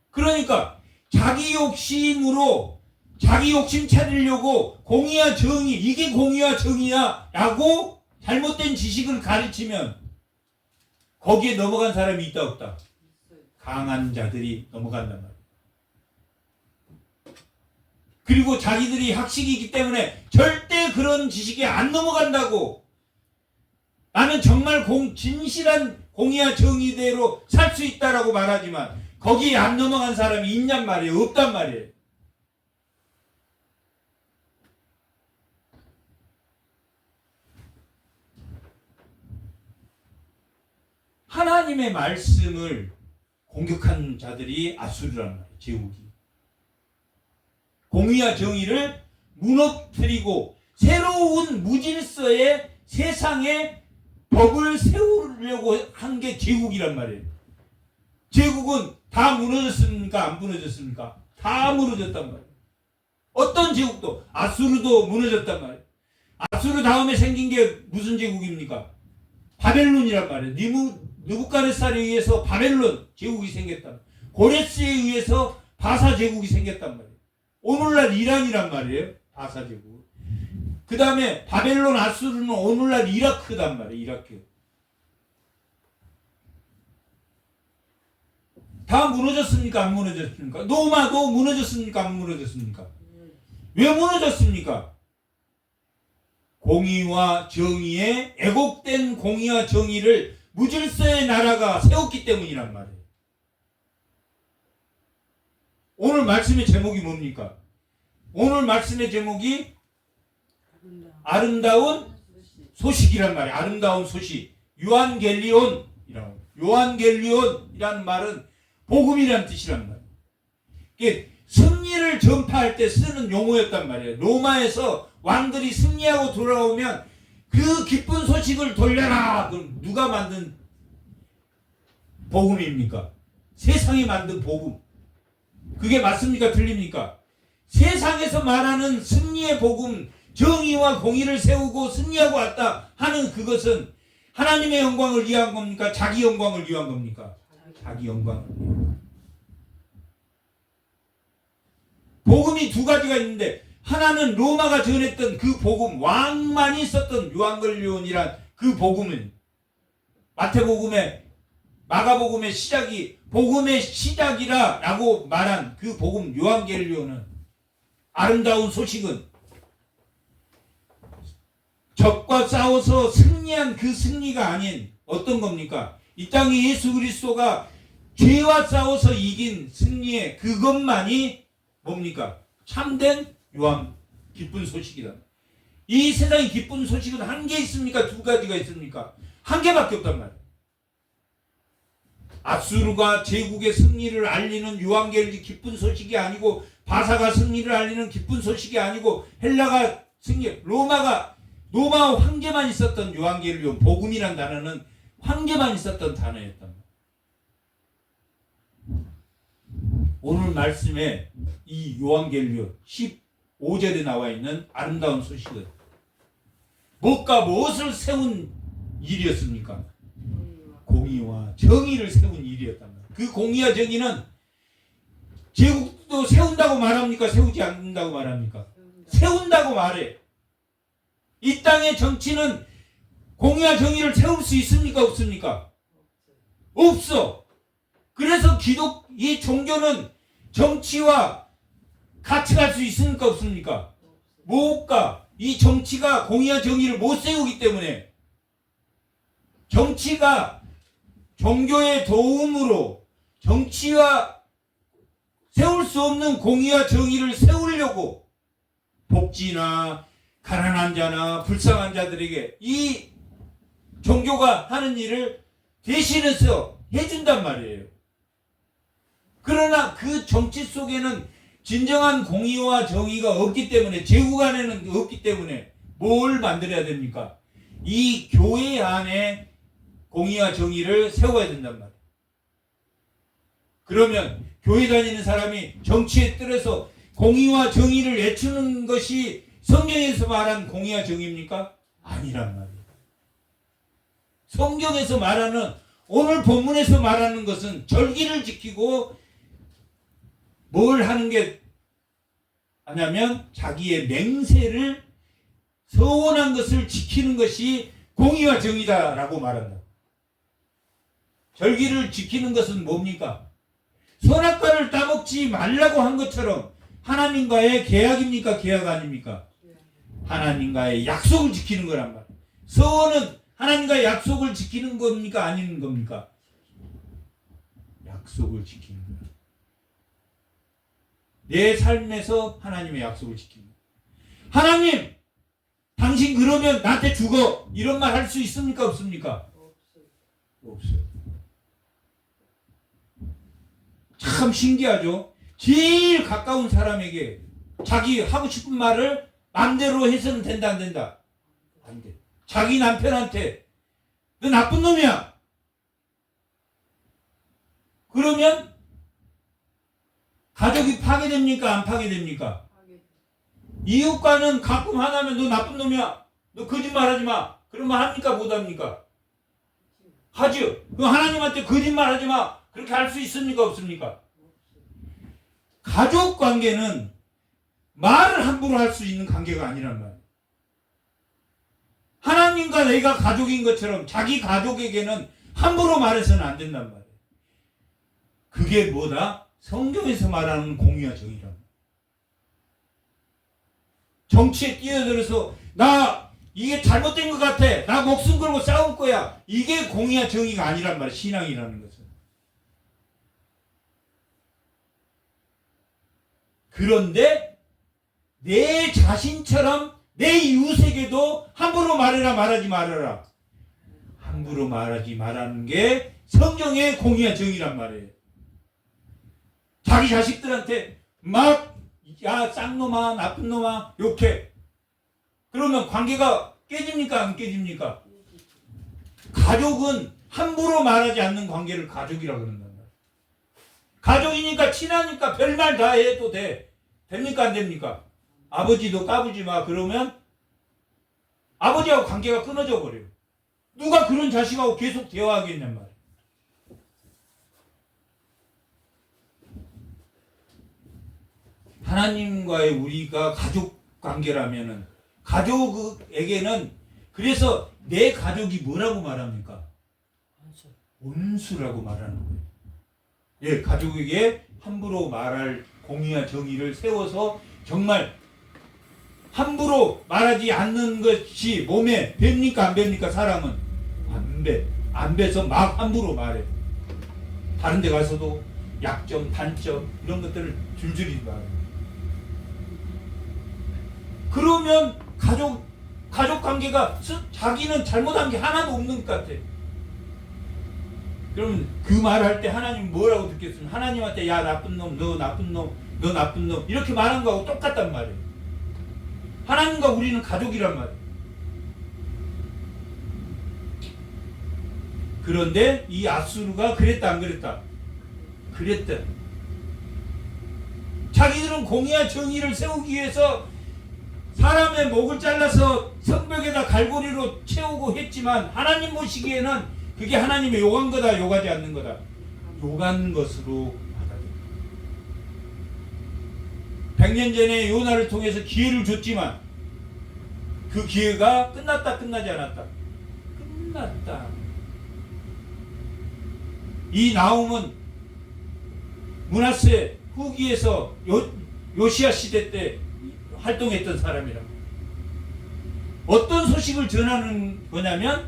그러니까 자기 욕심으로 자기 욕심 찾으려고 공의와 정의, 이게 공의와 정의야 라고 잘못된 지식을 가르치면 거기에 넘어간 사람이 있다 없다? 강한 자들이 넘어간단 말이에요. 그리고 자기들이 학식이기 때문에 절대 그런 지식에 안 넘어간다고, 나는 정말 진실한 공의와 정의대로 살 수 있다라고 말하지만 거기에 안 넘어간 사람이 있냔 말이에요? 없단 말이에요. 하나님의 말씀을 공격한 자들이 아수르란 말이에요. 제국이. 공의와 정의를 무너뜨리고 새로운 무질서의 세상에 법을 세우려고 한 게 제국이란 말이에요. 제국은 다 무너졌습니까? 안 무너졌습니까? 다 무너졌단 말이에요. 어떤 제국도, 아수르도 무너졌단 말이에요. 아수르 다음에 생긴 게 무슨 제국입니까? 바벨론이란 말이에요. 느부갓네살에 의해서 바벨론 제국이 생겼다. 고레스에 의해서 바사 제국이 생겼단 말이에요. 오늘날 이란이란 말이에요. 바사 제국. 그 다음에 바벨론, 아수르는 오늘날 이라크단 말이에요. 이라크. 다 무너졌습니까? 안 무너졌습니까? 로마도 무너졌습니까? 안 무너졌습니까? 왜 무너졌습니까? 공의와 정의에, 왜곡된 공의와 정의를 무질서의 나라가 세웠기 때문이란 말이에요. 오늘 말씀의 제목이 뭡니까? 오늘 말씀의 제목이 아름다운 소식이란 말이에요. 아름다운 소식. 요한겔리온이라고. 요한겔리온이라는 말은 복음이라는 뜻이란 말이에요. 이게 승리를 전파할 때 쓰는 용어였단 말이에요. 로마에서 왕들이 승리하고 돌아오면 그 기쁜 소식을 돌려라. 그럼 누가 만든 복음입니까? 세상이 만든 복음. 그게 맞습니까? 틀립니까? 세상에서 말하는 승리의 복음, 정의와 공의를 세우고 승리하고 왔다 하는 그것은 하나님의 영광을 위한 겁니까? 자기 영광을 위한 겁니까? 자기 영광을 위한. 복음이 두 가지가 있는데 하나는 로마가 전했던 그 복음, 왕만이 썼던 요한겔리온이란 그 복음은 마태복음에 마가복음의 시작이 복음의 시작이라고 말한 그 복음 요한계시록은 아름다운 소식은 적과 싸워서 승리한 그 승리가 아닌 어떤 겁니까? 이 땅에 예수 그리스도가 죄와 싸워서 이긴 승리의 그것만이 뭡니까? 참된 기쁜 소식이다. 이 세상에 기쁜 소식은 한 개 있습니까? 두 가지가 있습니까? 한 개밖에 없단 말이에요. 아수르가 제국의 승리를 알리는 요한계시록 기쁜 소식이 아니고, 바사가 승리를 알리는 기쁜 소식이 아니고, 헬라가 승리, 로마 황제만 있었던 요한계시록 복음이란 단어는 황제만 있었던 단어였단 말이에요. 오늘 말씀에 이 요한계시록 15절에 나와 있는 아름다운 소식은 무엇과 무엇을 세운 일이었습니까? 공의와 정의를 세운 일이었단 말이에요. 그 공의와 정의는 제국도 세운다고 말합니까? 세우지 않는다고 말합니까? 세운다고 말해. 이 땅의 정치는 공의와 정의를 세울 수 있습니까? 없습니까? 없어. 그래서 이 종교는 정치와 같이 갈 수 있습니까? 없습니까? 못 가. 이 정치가 공의와 정의를 못 세우기 때문에, 정치가 종교의 도움으로 정치와 세울 수 없는 공의와 정의를 세우려고 복지나 가난한 자나 불쌍한 자들에게 이 종교가 하는 일을 대신해서 해준단 말이에요. 그러나 그 정치 속에는 진정한 공의와 정의가 없기 때문에, 제국 안에는 없기 때문에 뭘 만들어야 됩니까? 이 교회 안에 공의와 정의를 세워야 된단 말이에요. 그러면 교회 다니는 사람이 정치에 들어서 공의와 정의를 외치는 것이 성경에서 말한 공의와 정의입니까? 아니란 말이에요. 성경에서 말하는, 오늘 본문에서 말하는 것은 절기를 지키고 뭘 하는 게 하냐면 자기의 맹세를, 서원한 것을 지키는 것이 공의와 정의다라고 말한다. 절기를 지키는 것은 뭡니까? 선악과를 따먹지 말라고 한 것처럼 하나님과의 계약입니까? 계약 아닙니까? 하나님과의 약속을 지키는 거란 말이에요. 서원은 하나님과의 약속을 지키는 겁니까? 아닌 겁니까? 약속을 지키는 거예요. 내 삶에서 하나님의 약속을 지키는 거예요. 하나님, 당신 그러면 나한테 죽어, 이런 말 할 수 있습니까? 없습니까? 없어요. 참 신기하죠? 제일 가까운 사람에게 자기 하고 싶은 말을 마음대로 해서는 된다, 안 된다? 안 돼. 자기 남편한테 너 나쁜 놈이야, 그러면 가족이 파괴됩니까? 안 파괴됩니까? 이웃과는 가끔 하나면 너 나쁜 놈이야, 너 거짓말하지 마, 그러면 합니까? 못 합니까? 하죠. 그럼 하나님한테 거짓말하지 마, 그렇게 할 수 있습니까? 없습니까? 가족 관계는 말을 함부로 할 수 있는 관계가 아니란 말이에요. 하나님과 내가 가족인 것처럼 자기 가족에게는 함부로 말해서는 안 된단 말이에요. 그게 뭐다? 성경에서 말하는 공의와 정의란 말이에요. 정치에 뛰어들어서 나 이게 잘못된 것 같아, 나 목숨 걸고 싸울 거야, 이게 공의와 정의가 아니란 말이에요. 신앙이라는 것은. 그런데 내 자신처럼 내 이웃에게도 함부로 말해라, 말하지 말아라, 함부로 말하지 말라는 게 성경의 공의와 정의란 말이에요. 자기 자식들한테 막 야 쌍놈아, 나쁜 놈아 욕해. 그러면 관계가 깨집니까? 안 깨집니까? 가족은 함부로 말하지 않는 관계를 가족이라고 그런단 말이에요. 가족이니까 친하니까 별말 다 해도 돼. 됩니까? 안 됩니까? 아버지도 까부지 마, 그러면 아버지하고 관계가 끊어져 버려요. 누가 그런 자식하고 계속 대화하겠냔 말이에요. 하나님과의 우리가 가족 관계라면은, 가족에게는, 그래서 내 가족이 뭐라고 말합니까? 원수라고 말하는 거예요. 예, 가족에게 함부로 말할 공의와 정의를 세워서 정말 함부로 말하지 않는 것이 몸에 뱄니까 안 뱄니까? 사람은 안 배. 안 배서 막 함부로 말해. 다른 데 가서도 약점, 단점 이런 것들을 줄줄이 말해. 그러면 가족 관계가 자기는 잘못한 게 하나도 없는 것 같아. 그러면 그 말할 때 하나님 뭐라고 듣겠습니까? 하나님한테 야 나쁜 놈, 너 나쁜 놈, 너 나쁜 놈 이렇게 말한 거하고 똑같단 말이에요. 하나님과 우리는 가족이란 말이에요. 그런데 이 아수르가 그랬다 안 그랬다? 그랬다. 자기들은 공의와 정의를 세우기 위해서 사람의 목을 잘라서 성벽에다 갈고리로 채우고 했지만 하나님 보시기에는 그게 하나님의 요구한 거다, 요구하지 않는 거다. 요구한 것으로 받아들여. 100년 전에 요나를 통해서 기회를 줬지만 그 기회가 끝났다, 끝나지 않았다. 끝났다. 이 나움은 므낫세 후기에서 요시야 시대 때 활동했던 사람이라. 어떤 소식을 전하는 거냐면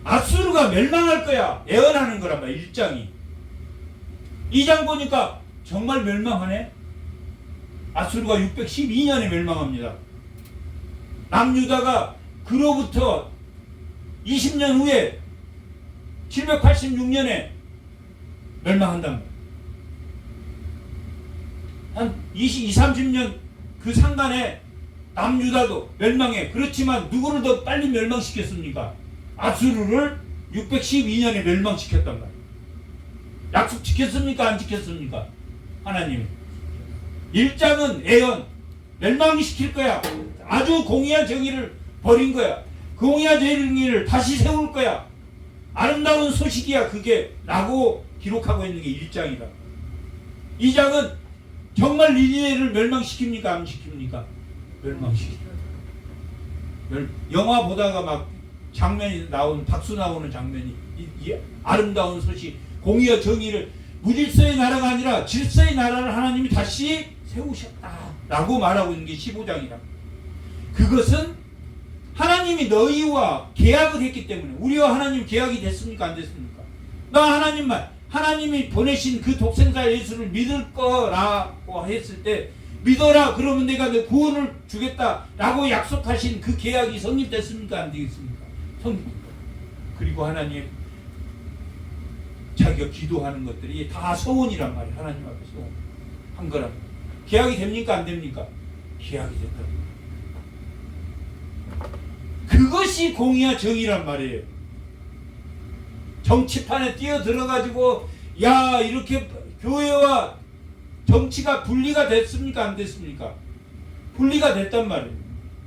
아수르가 멸망할 거야 예언하는 거란 말이야. 1장이 2장 보니까 정말 멸망하네. 아수르가 612년에 멸망합니다. 남유다가 그로부터 20년 후에 786년에 멸망한단 말이야. 한 30년 그 상간에 남유다도 멸망해. 그렇지만 누구를 더 빨리 멸망시켰습니까? 아수르를 612년에 멸망시켰단 말이에요. 약속 지켰습니까? 안 지켰습니까? 하나님이 1장은 예언, 멸망시킬 거야. 아주 공의와 정의를 버린 거야. 공의와 정의를 다시 세울 거야. 아름다운 소식이야 그게 라고 기록하고 있는 게 1장이다. 2장은 정말 니느웨를 멸망시킵니까? 안 시킵니까? 멸망시킵니다. 영화 보다가 막 장면이 박수 나오는 장면이 이 아름다운 소식, 공의와 정의를 무질서의 나라가 아니라 질서의 나라를 하나님이 다시 세우셨다라고 말하고 있는 게 15장이다. 그것은 하나님이 너희와 계약을 했기 때문에. 우리와 하나님 계약이 됐습니까? 안 됐습니까? 나 하나님이 보내신 그 독생자 예수를 믿을 거라고 했을 때 믿어라 그러면 내가 너 구원을 주겠다라고 약속하신 그 계약이 성립됐습니까? 안 되겠습니까? 성립. 그리고 하나님 자기가 기도하는 것들이 다 소원이란 말이에요. 하나님 앞에 소원 한 거란 말이에요. 계약이 됩니까? 안 됩니까? 계약이 됐다. 그것이 공의와 정의란 말이에요. 정치판에 뛰어들어가지고 야 이렇게 교회와 정치가 분리가 됐습니까? 안 됐습니까? 분리가 됐단 말이에요.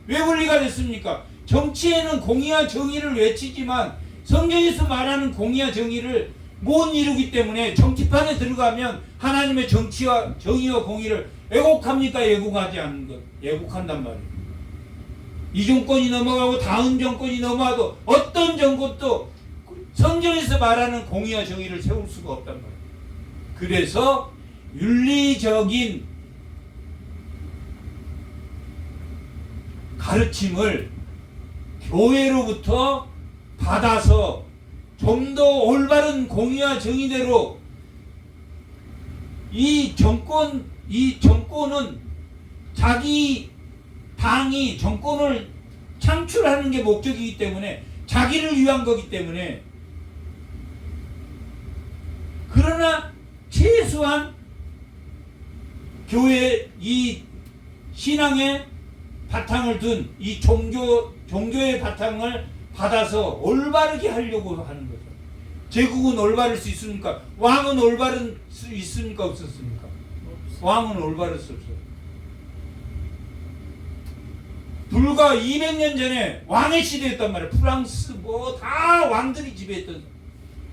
왜 분리가 됐습니까? 정치에는 공의와 정의를 외치지만 성경에서 말하는 공의와 정의를 못 이루기 때문에 정치판에 들어가면 하나님의 정치와 정의와 공의를 왜곡합니까? 왜곡하지 않는 것. 왜곡한단 말이에요. 이 정권이 넘어가고 다음 정권이 넘어가도 어떤 정권도 성경에서 말하는 공의와 정의를 세울 수가 없단 말이에요. 그래서 윤리적인 가르침을 교회로부터 받아서 좀 더 올바른 공의와 정의대로 이 정권은 자기 당이 정권을 창출하는 게 목적이기 때문에 자기를 위한 거기 때문에 그러나 최소한 교회 이 신앙의 바탕을 둔 이 종교의 바탕을 받아서 올바르게 하려고 하는 거죠. 제국은 올바를 수 있습니까? 왕은 올바를 수 있습니까? 없었습니까? 왕은 올바를 수 없어요. 불과 200년 전에 왕의 시대였단 말이에요. 프랑스 뭐 다 왕들이 지배했던.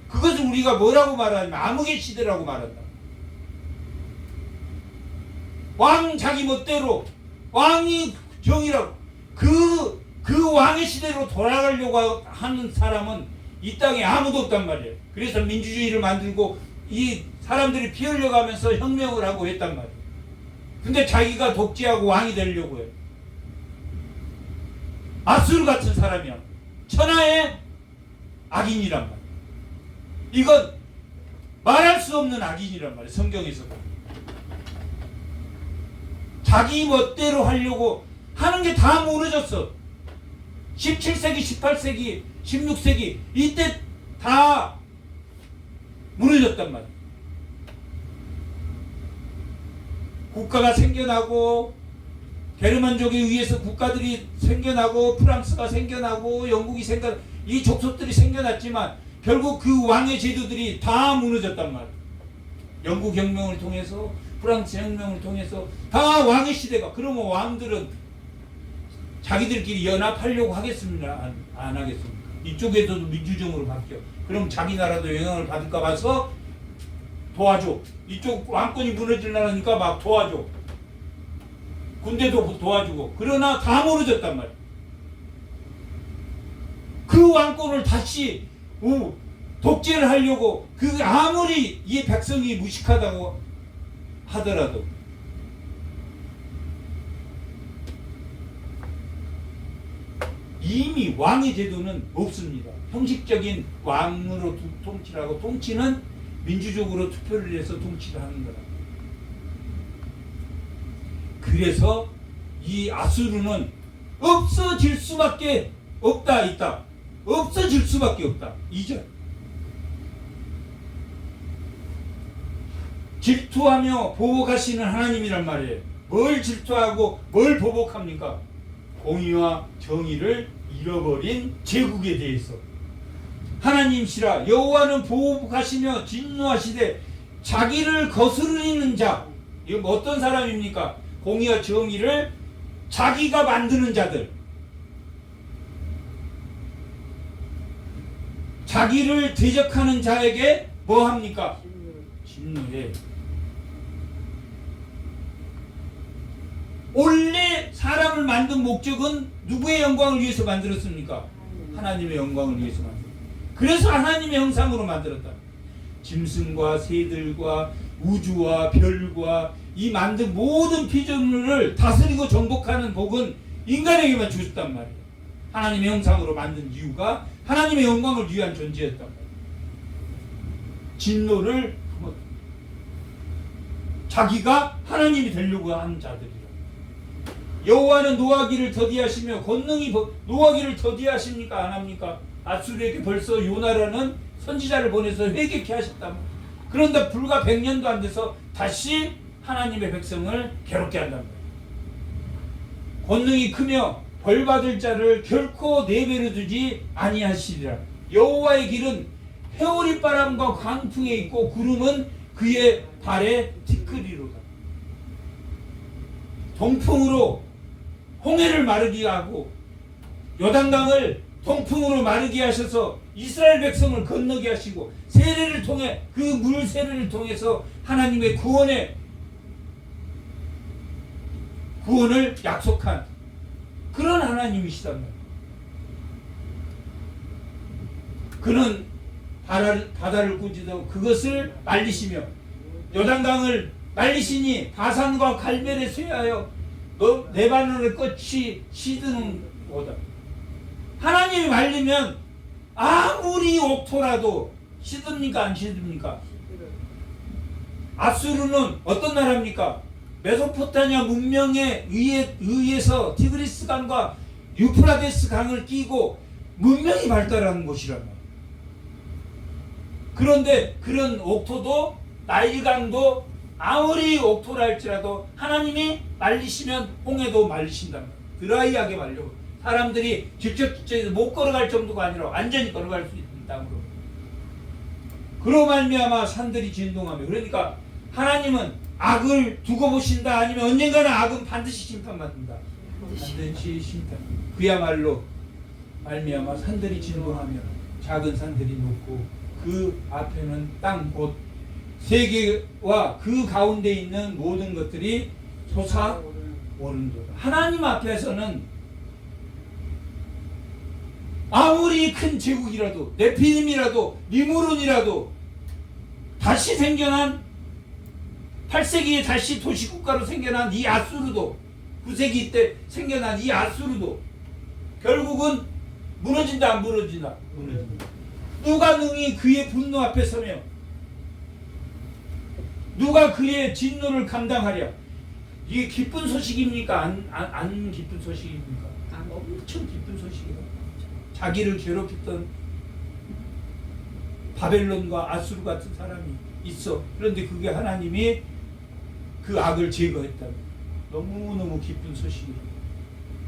그것을 우리가 뭐라고 말하냐면 암흑의 시대라고 말한다. 왕 자기 멋대로 왕이 정의라고 그 왕의 시대로 돌아가려고 하는 사람은 이 땅에 아무도 없단 말이에요. 그래서 민주주의를 만들고 이 사람들이 피 흘려가면서 혁명을 하고 했단 말이에요. 근데 자기가 독재하고 왕이 되려고 해요. 아수르 같은 사람이야. 천하의 악인이란 말이에요. 이건 말할 수 없는 악인이란 말이에요. 성경에서. 자기 멋대로 하려고 하는 게 다 무너졌어. 17세기, 18세기, 16세기 이때 다 무너졌단 말이에요. 국가가 생겨나고 게르만족에 의해서 국가들이 생겨나고 프랑스가 생겨나고 영국이 이 족속들이 생겨났지만 결국 그 왕의 제도들이 다 무너졌단 말이에요. 영국 혁명을 통해서 프랑스 혁명을 통해서 다 왕의 시대가. 그러면 왕들은 자기들끼리 연합하려고 하겠습니까? 안 하겠습니까? 이쪽에서도 민주정으로 바뀌어. 그럼 자기 나라도 영향을 받을까 봐서 도와줘. 이쪽 왕권이 무너지려니까 막 도와줘. 군대도 도와주고. 그러나 다 무너졌단 말이야. 그 왕권을 다시 독재를 하려고 아무리 이 백성이 무식하다고 하더라도 이미 왕의 제도는 없습니다. 형식적인 왕으로 통치를 하고 통치는 민주적으로 투표를 해서 통치를 하는 거라. 그래서 이 아수르는 없어질 수밖에 없다. 없어질 수밖에 없다. 2절. 질투하며 보복하시는 하나님이란 말이에요. 뭘 질투하고 뭘 보복합니까? 공의와 정의를 잃어버린 제국에 대해서. 하나님이시라 여호와는 보복하시며 진노하시되 자기를 거스르는 자. 이건 어떤 사람입니까? 공의와 정의를 자기가 만드는 자들. 자기를 대적하는 자에게 뭐 합니까? 진노해. 원래 사람을 만든 목적은 누구의 영광을 위해서 만들었습니까? 하나님의 영광을 위해서 만들었다. 그래서 하나님의 형상으로 만들었다. 짐승과 새들과 우주와 별과 이 만든 모든 피조물을 다스리고 정복하는 복은 인간에게만 주셨단 말이에요. 하나님의 형상으로 만든 이유가 하나님의 영광을 위한 존재였단 말이에요. 진노를 자기가 하나님이 되려고 하는 자들이라. 여호와는 노하기를 더디하시며 권능이 노하기를 더디하십니까? 안 합니까? 아수르에게 벌써 요나라는 선지자를 보내서 회개케 하셨다. 그런데 불과 100년도 안 돼서 다시 하나님의 백성을 괴롭게 한단 말이에요. 권능이 크며 벌받을 자를 결코 내버려 두지 아니하시리라. 여호와의 길은 회오리 바람과 광풍에 있고 구름은 그의 발에 티끌이로다. 동풍으로 홍해를 마르게 하고 요단강을 동풍으로 마르게 하셔서 이스라엘 백성을 건너게 하시고 세례를 통해 그 물 세례를 통해서 하나님의 구원을 약속한 그런 하나님이시단 말이에요. 그는 바다를 꾸짖어 그것을 말리시며 요단강을 말리시니 바산과 갈멜에 쇠하여 레바논의 꽃이 시드는 거다. 하나님이 말리면 아무리 옥토라도 시듭니까? 안 시듭니까? 아수르는 어떤 나라입니까? 메소포타미아 문명에 의해서 티그리스 강과 유프라데스 강을 끼고 문명이 발달하는 곳이란 말이에요. 그런데 그런 옥토도 나일강도 아무리 옥토라 할지라도 하나님이 말리시면 홍해도 말리신단 말이에요. 드라이하게 말려. 사람들이 직접 못 걸어갈 정도가 아니라 완전히 걸어갈 수 있는 땅으로. 그로 말미암아 산들이 진동하며. 그러니까 하나님은 악을 두고 보신다 아니면 언젠가는 악은 반드시 심판받는다. 반드시 심판. 그야말로 말미암아 산들이 진동하며 작은 산들이 높고 그 앞에는 땅 곧 세계와 그 가운데 있는 모든 것들이 솟아오른도다. 하나님 앞에서는 아무리 큰 제국이라도 네피림이라도 니무론이라도 다시 생겨난 8세기에 다시 도시국가로 생겨난 이 아수르도 9세기 때 생겨난 이 아수르도 결국은 무너진다 안 무너진다? 무너진다. 누가 능히 그의 분노 앞에 서며 누가 그의 진노를 감당하랴? 이게 기쁜 소식입니까? 안 기쁜 소식입니까? 엄청 기쁜 소식이다. 자기를 괴롭혔던 바벨론과 아수르 같은 사람이 있어. 그런데 그게 하나님이 그 악을 제거했다. 너무너무 기쁜 소식이에요.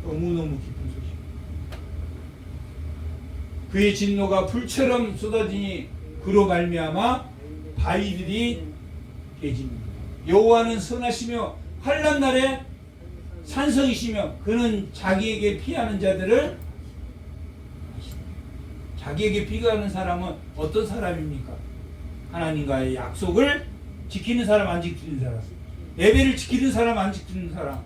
너무너무 기쁜 소식. 그의 진노가 불처럼 쏟아지니 그로 말미암아 바위들이 깨집니다. 여호와는 선하시며 환난 날에 산성이시며 그는 자기에게 피하는 자들을 자기에게 피하는 사람은 어떤 사람입니까? 하나님과의 약속을 지키는 사람 안 지키는 사람, 예배를 지키는 사람 안 지키는 사람.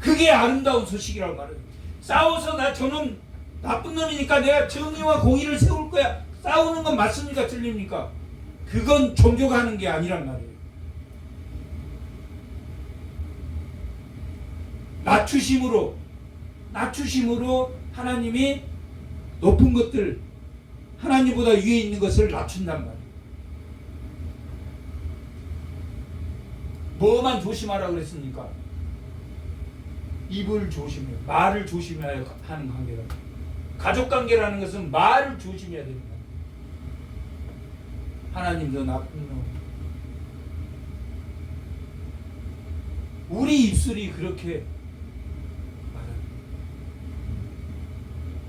그게 아름다운 소식이라고 말해요. 싸워서 나 저놈 나쁜 놈이니까 내가 정의와 공의를 세울 거야. 싸우는 건 맞습니까? 틀립니까? 그건 종교가 하는 게 아니란 말이에요. 낮추심으로 하나님이 높은 것들, 하나님보다 위에 있는 것을 낮춘단 말이에요. 뭐만 조심하라고 그랬습니까? 입을 조심해요. 말을 조심해야 하는 관계다. 가족관계라는 것은 말을 조심해야 됩니다. 하나님도 나쁜 놈. 우리 입술이 그렇게 말합니다.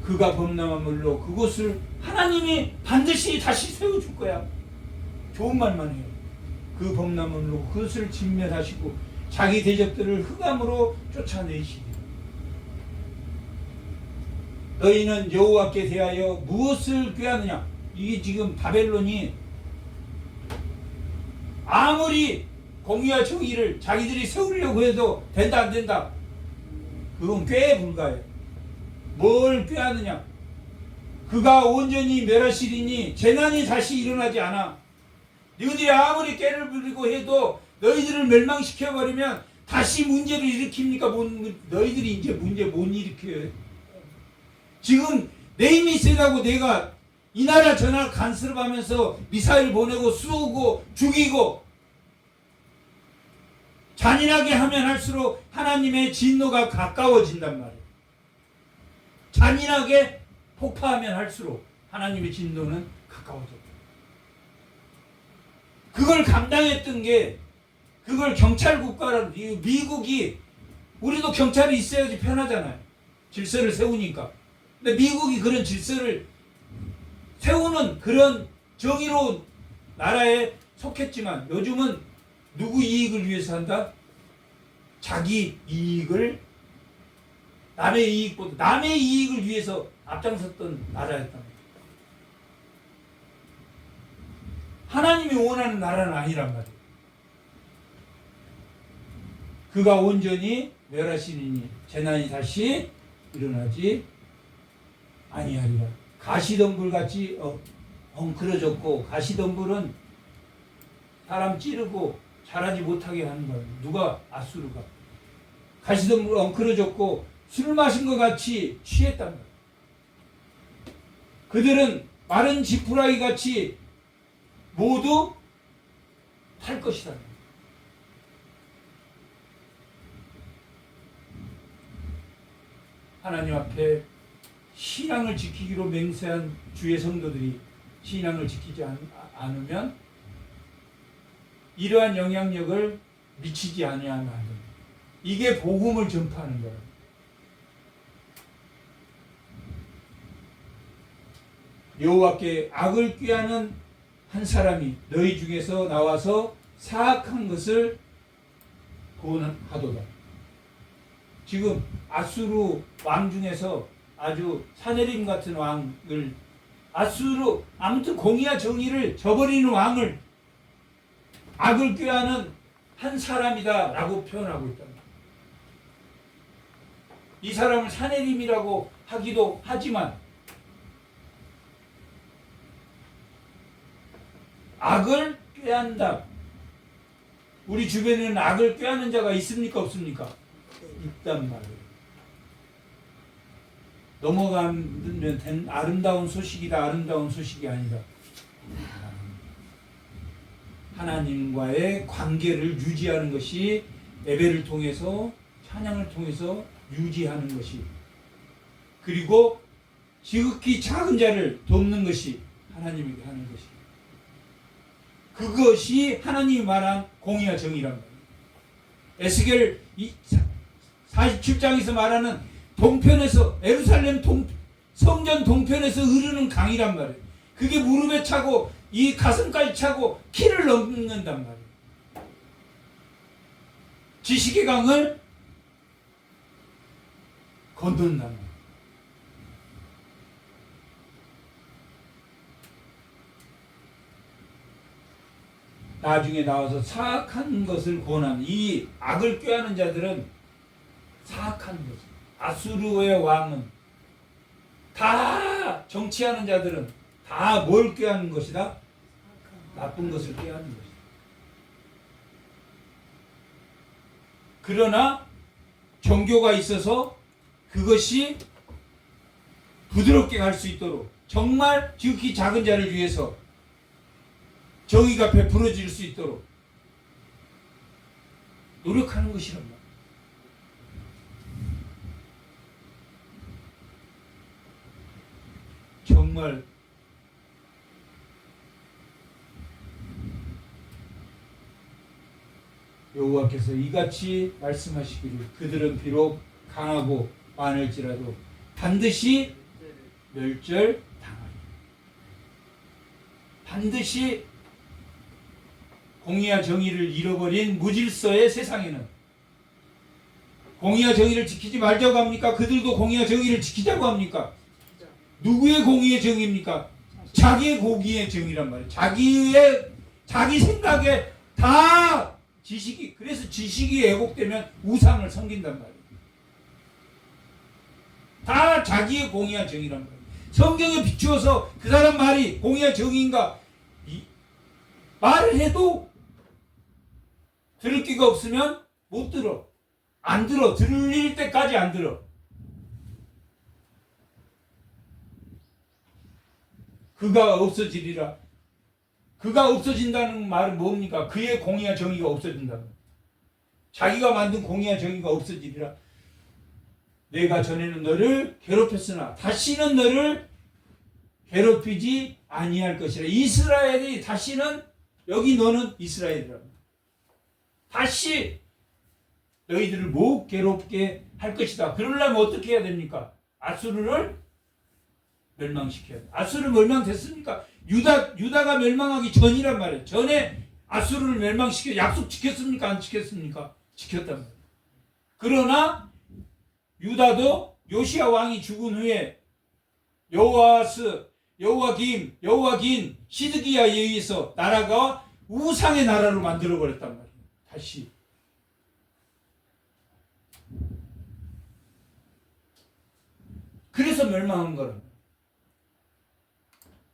그가 범람한 물로 그곳을 하나님이 반드시 다시 세워줄 거야. 좋은 말만 해요. 그 범람한 물로 그것을 진멸하시고 자기 대적들을 흑암으로 쫓아내시리라. 너희는 여호와께 대하여 무엇을 꾀하느냐? 이게 지금 바벨론이 아무리 공의와 정의를 자기들이 세우려고 해도 된다 안 된다? 그건 꾀에 불과해요. 뭘 꾀하느냐? 그가 온전히 멸하시리니 재난이 다시 일어나지 않아. 너희들이 아무리 꾀를 부리고 해도 너희들을 멸망시켜버리면 다시 문제를 일으킵니까? 너희들이 이제 문제 못 일으켜요. 지금 내 힘이 세다고 내가 이 나라 저 나라 간섭하면서 미사일 보내고 쏘고 죽이고 잔인하게 하면 할수록 하나님의 진노가 가까워진단 말이에요. 잔인하게 폭파하면 할수록 하나님의 진노는 가까워져. 그걸 감당했던 게 그걸 경찰 국가라는 미국이 우리도 경찰이 있어야지 편하잖아요. 질서를 세우니까. 근데 미국이 그런 질서를 세우는 그런 정의로운 나라에 속했지만 요즘은 누구 이익을 위해서 한다? 자기 이익을 남의 이익보다 남의 이익을 위해서 앞장섰던 나라였다. 하나님이 원하는 나라는 아니란 말이에요. 그가 온전히 멸하시리니 재난이 다시 일어나지 아니하리라. 가시덤불같이 엉클어졌고 가시덤불은 사람 찌르고 자라지 못하게 하는 거예요. 누가? 아수르가. 가시덤불 엉클어졌고 술 마신 것 같이 취했단 말이에요. 그들은 마른 지푸라기 같이 모두 탈 것이다. 하나님 앞에 신앙을 지키기로 맹세한 주의 성도들이 신앙을 지키지 않으면 이러한 영향력을 미치지 아니하면 안 됩니다. 이게 복음을 전파하는 거예요. 여호와께 악을 꾀하는 한 사람이 너희 중에서 나와서 사악한 것을 구원하도다. 지금 아수르 왕 중에서 아주 사네림 같은 왕을 아수르 아무튼 공의와 정의를 저버리는 왕을 악을 꾀하는 한 사람이다 라고 표현하고 있다. 이 사람을 사네림이라고 하기도 하지만 악을 꾀한다. 우리 주변에는 악을 꾀하는 자가 있습니까? 없습니까? 있단 말이에요. 넘어가면 된 아름다운 소식이다. 아름다운 소식이 아니다. 하나님과의 관계를 유지하는 것이 예배를 통해서 찬양을 통해서 유지하는 것이, 그리고 지극히 작은 자를 돕는 것이 하나님에게 하는 것이, 그것이 하나님이 말한 공의와 정의란 말이에요. 에스겔 47장에서 말하는 동편에서, 예루살렘 성전 동편에서 흐르는 강이란 말이에요. 그게 무릎에 차고 이 가슴까지 차고 키를 넘는단 말이에요. 지식의 강을 건넌단 말이에요. 나중에 나와서 사악한 것을 권하는, 이 악을 꾀하는 자들은 사악한 것, 아수르의 왕은, 다 정치하는 자들은 다 뭘 꾀하는 것이다? 나쁜 것을 꾀하는 것이다. 그러나 종교가 있어서 그것이 부드럽게 갈 수 있도록, 정말 지극히 작은 자를 위해서 정의가 베풀어질 수 있도록 노력하는 것이란 말이에요. 정말 여호와께서 이같이 말씀하시기를, 그들은 비록 강하고 많을지라도 반드시 멸절당하리라. 반드시 공의와 정의를 잃어버린 무질서의 세상에는 공의와 정의를 지키지 말자고 합니까? 그들도 공의와 정의를 지키자고 합니까? 누구의 공의의 정의입니까? 자기의 공의의 정의란 말이에요. 자기 생각에 다 지식이, 그래서 지식이 왜곡되면 우상을 섬긴단 말이에요. 다 자기의 공의와 정의란 말이에요. 성경에 비추어서 그 사람 말이 공의와 정의인가 말을 해도 들을 기가 없으면 못 들어. 안 들어. 들릴 때까지 안 들어. 그가 없어지리라. 그가 없어진다는 말은 뭡니까? 그의 공의와 정의가 없어진다는 거예요. 자기가 만든 공의와 정의가 없어지리라. 내가 전에는 너를 괴롭혔으나 다시는 너를 괴롭히지 아니할 것이라. 이스라엘이 다시는, 여기 너는 이스라엘이라. 다시 너희들을 못 괴롭게 할 것이다. 그러려면 어떻게 해야 됩니까? 아수르를 멸망시켜야 돼. 아수르 멸망됐습니까? 유다가 멸망하기 전이란 말이에요. 전에 아수르를 멸망시켜 약속 지켰습니까? 안 지켰습니까? 지켰단 말이에요. 그러나 유다도 요시야 왕이 죽은 후에 여호와긴, 시드기야에 의해서 나라가 우상의 나라로 만들어버렸단 말이에요. 다시. 그래서 멸망한 거랍니다.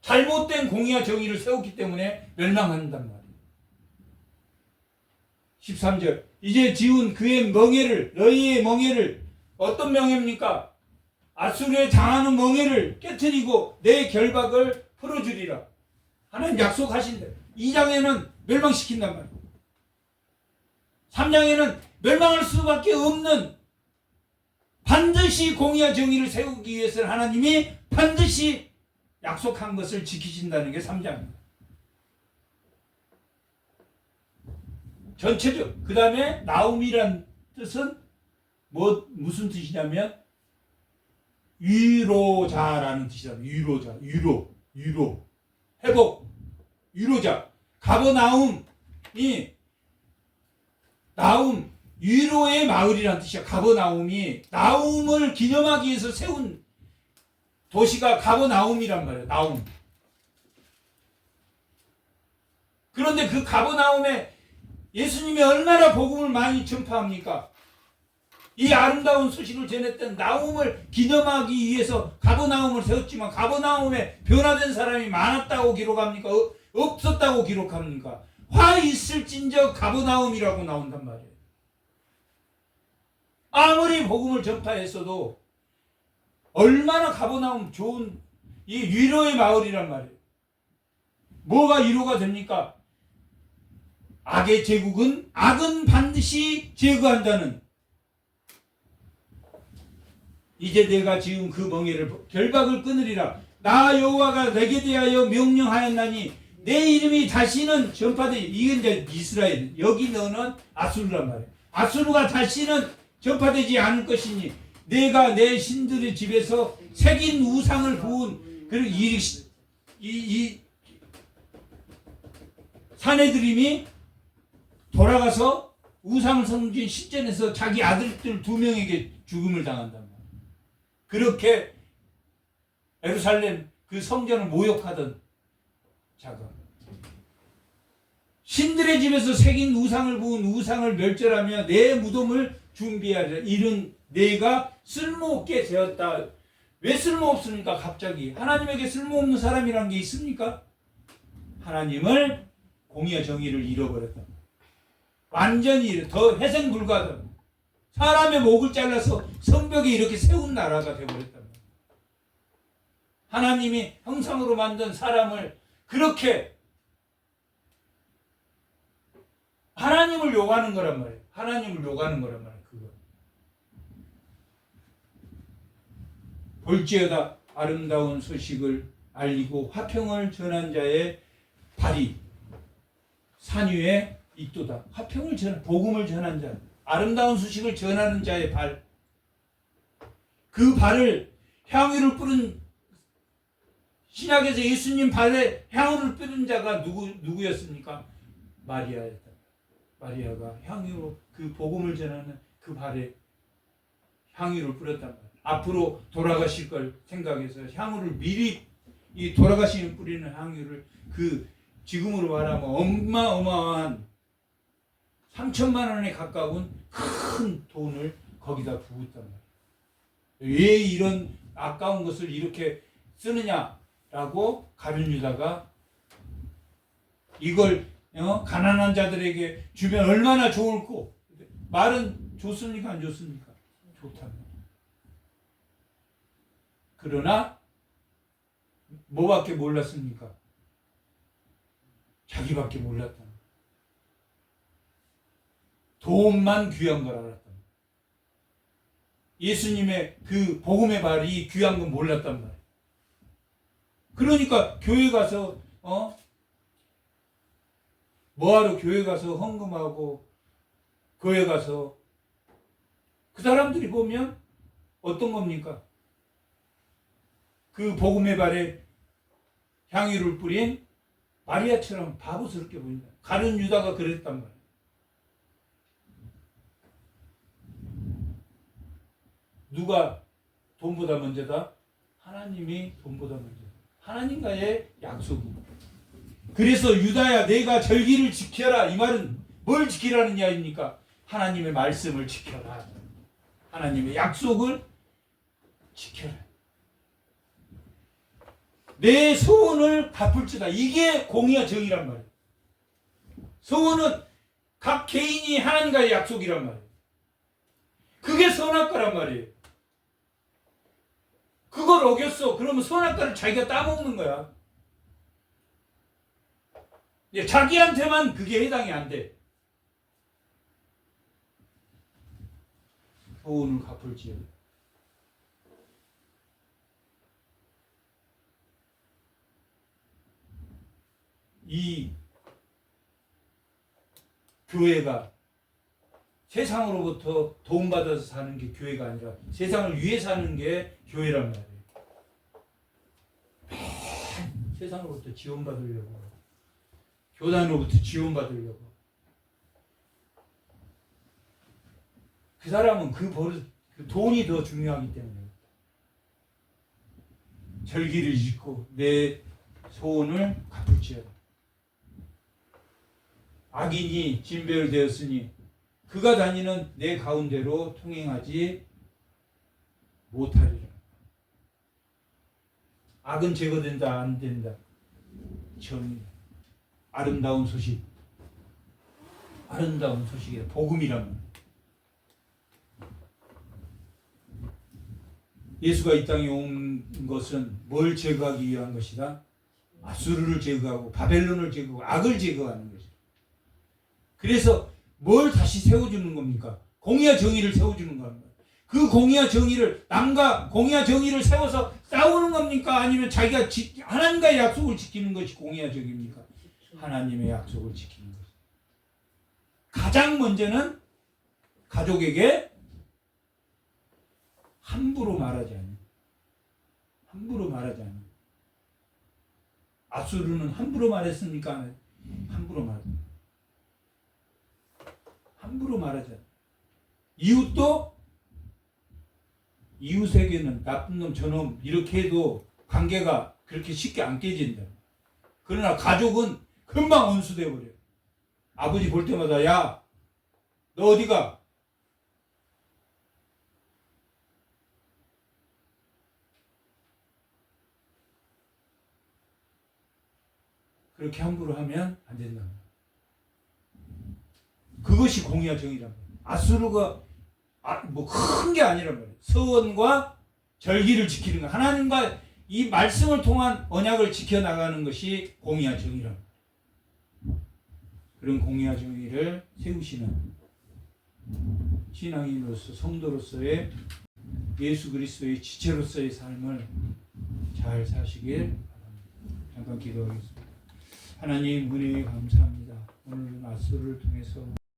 잘못된 공의와 정의를 세웠기 때문에 멸망한단 말이에요. 13절. 이제 지운 그의 멍에를, 너희의 멍에를, 어떤 멍에입니까? 아수르에 당하는 멍에를 깨트리고 내 결박을 풀어주리라. 하나님 약속하신대. 2장에는 멸망시킨단 말이에요. 3장에는 멸망할 수밖에 없는, 반드시 공의와 정의를 세우기 위해서는 하나님이 반드시 약속한 것을 지키신다는 게 3장입니다. 전체적. 그 다음에 나움이란 뜻은 무슨 뜻이냐면 위로자라는 뜻이다. 위로자, 위로, 회복, 위로자. 가버나움이, 나움, 위로의 마을이라는 뜻이야. 가버나움이 나움을 기념하기 위해서 세운 도시가 가버나움이란 말이에요. 나움. 그런데 그 가버나움에 예수님이 얼마나 복음을 많이 전파합니까? 이 아름다운 소식을 전했던 나움을 기념하기 위해서 가버나움을 세웠지만 가버나움에 변화된 사람이 많았다고 기록합니까? 없었다고 기록합니까? 화 있을진저 가버나움이라고 나온단 말이에요. 아무리 복음을 전파했어도 얼마나 가버나움 좋은 이 위로의 마을이란 말이에요. 뭐가 위로가 됩니까? 악의 제국은 악은 반드시 제거한다는, 이제 내가 지은 그 멍에를 결박을 끊으리라. 나 여호와가 내게 대하여 명령하였나니 내 이름이 다시는 전파되지. 이게 이제 이스라엘, 여기 너는 아수르란 말이에요. 아수르가 다시는 전파되지 않을 것이니 내가 내 신들의 집에서 새긴 우상을 부은 그리고 이 사내들임이 돌아가서 우상을 섬긴 시전에서 자기 아들들 2명에게 죽음을 당한단 말이에요. 그렇게 예루살렘 그 성전을 모욕하던 자가 신들의 집에서 새긴 우상을 부은 우상을 멸절하며 내 무덤을 준비하리라. 이런 내가 쓸모없게 되었다. 왜 쓸모없습니까? 갑자기 하나님에게 쓸모없는 사람이란 게 있습니까? 하나님을 공의와 정의를 잃어버렸다. 완전히 더 회생불가다. 사람의 목을 잘라서 성벽에 이렇게 세운 나라가 되어버렸다. 하나님이 형상으로 만든 사람을 그렇게 하나님을 욕하는 거란 말이에요. 하나님을 욕하는 거란 말이에요. 그거. 볼지어다 아름다운 소식을 알리고 화평을 전한 자의 발이 산 위에 있도다. 화평을 전, 복음을 전한 자, 아름다운 소식을 전하는 자의 발. 그 발을 향유를 뿌린, 신약에서 예수님 발에 향유를 뿌린 자가 누구였습니까? 마리아였다. 마리아가 향유로 그 복음을 전하는 그 발에 향유를 뿌렸단 말이에요. 앞으로 돌아가실 걸 생각해서 향유를 미리, 이 돌아가시는 뿌리는 향유를 그 지금으로 말하면 어마어마한 3천만 원에 가까운 큰 돈을 거기다 부었단 말이에요. 왜 이런 아까운 것을 이렇게 쓰느냐라고 가룟 유다가 이걸 가난한 자들에게 주면 얼마나 좋을꼬. 말은 좋습니까? 안 좋습니까? 좋답니다. 그러나 뭐밖에 몰랐습니까? 자기밖에 몰랐다. 돈만 귀한 걸 알았다. 예수님의 그 복음의 발이 귀한 건 몰랐단 말이에요. 그러니까 교회 가서 뭐하러 교회 가서 헌금하고 교회 가서 그 사람들이 보면 어떤 겁니까? 그 복음의 발에 향유를 뿌린 마리아처럼 바보스럽게 보인다. 가룟 유다가 그랬단 말이에요. 누가 돈보다 먼저다? 하나님이 돈보다 먼저다. 하나님과의 약속입니다. 그래서 유다야 내가 절기를 지켜라. 이 말은 뭘 지키라는 이야기입니까? 하나님의 말씀을 지켜라. 하나님의 약속을 지켜라. 내 소원을 갚을지다. 이게 공의와 정의란 말이에요. 소원은 각 개인이 하나님과의 약속이란 말이에요. 그게 선악과란 말이에요. 그걸 어겼어. 그러면 선악과를 자기가 따먹는 거야. 자기한테만 그게 해당이 안 돼. 소원을 갚을지어다. 이 교회가 세상으로부터 도움받아서 사는 게 교회가 아니라 세상을 위해 사는 게 교회란 말이에요. 세상으로부터 지원받으려고, 교단으로부터 지원받으려고. 그 사람은 그 돈이 더 중요하기 때문에 절기를 짓고 내 소원을 갚을지어다. 악인이 진배를 되었으니 그가 다니는 내 가운데로 통행하지 못하리라. 악은 제거된다, 안 된다. 정의. 아름다운 소식. 아름다운 소식이다. 복음이라면. 예수가 이 땅에 온 것은 뭘 제거하기 위한 것이다? 아수르를 제거하고 바벨론을 제거하고 악을 제거하는 것이다. 그래서 뭘 다시 세워주는 겁니까? 공의와 정의를 세워주는 겁니다. 그 공의와 정의를 남과 공의와 정의를 세워서 싸우는 겁니까? 아니면 자기가 하나님과의 약속을 지키는 것이 공의와 정의입니까? 하나님의 약속을 지키는 것. 가장 먼저는 가족에게 함부로 말하지 않는. 함부로 말하지 않는. 아수르는 함부로 말했습니까? 함부로 말하지 않는. 함부로 말하지 않는. 이웃도 이웃에게는 나쁜 놈 저놈 이렇게 해도 관계가 그렇게 쉽게 안 깨진다. 그러나 가족은 금방 원수돼 버려. 아버지 볼 때마다 야, 너 어디가? 그렇게 함부로 하면 안 된다. 그것이 공의와 정의란 말이야. 아수르가 뭐 큰 게 아니란 말이야. 서원과 절기를 지키는 거. 하나님과 이 말씀을 통한 언약을 지켜나가는 것이 공의와 정의란 말이야. 그런 공의와 정의를 세우시는 신앙인으로서 성도로서의 예수 그리스도의 지체로서의 삶을 잘 사시길 바랍니다. 잠깐 기도하겠습니다. 하나님 은혜에 감사합니다. 오늘 아수르를 통해서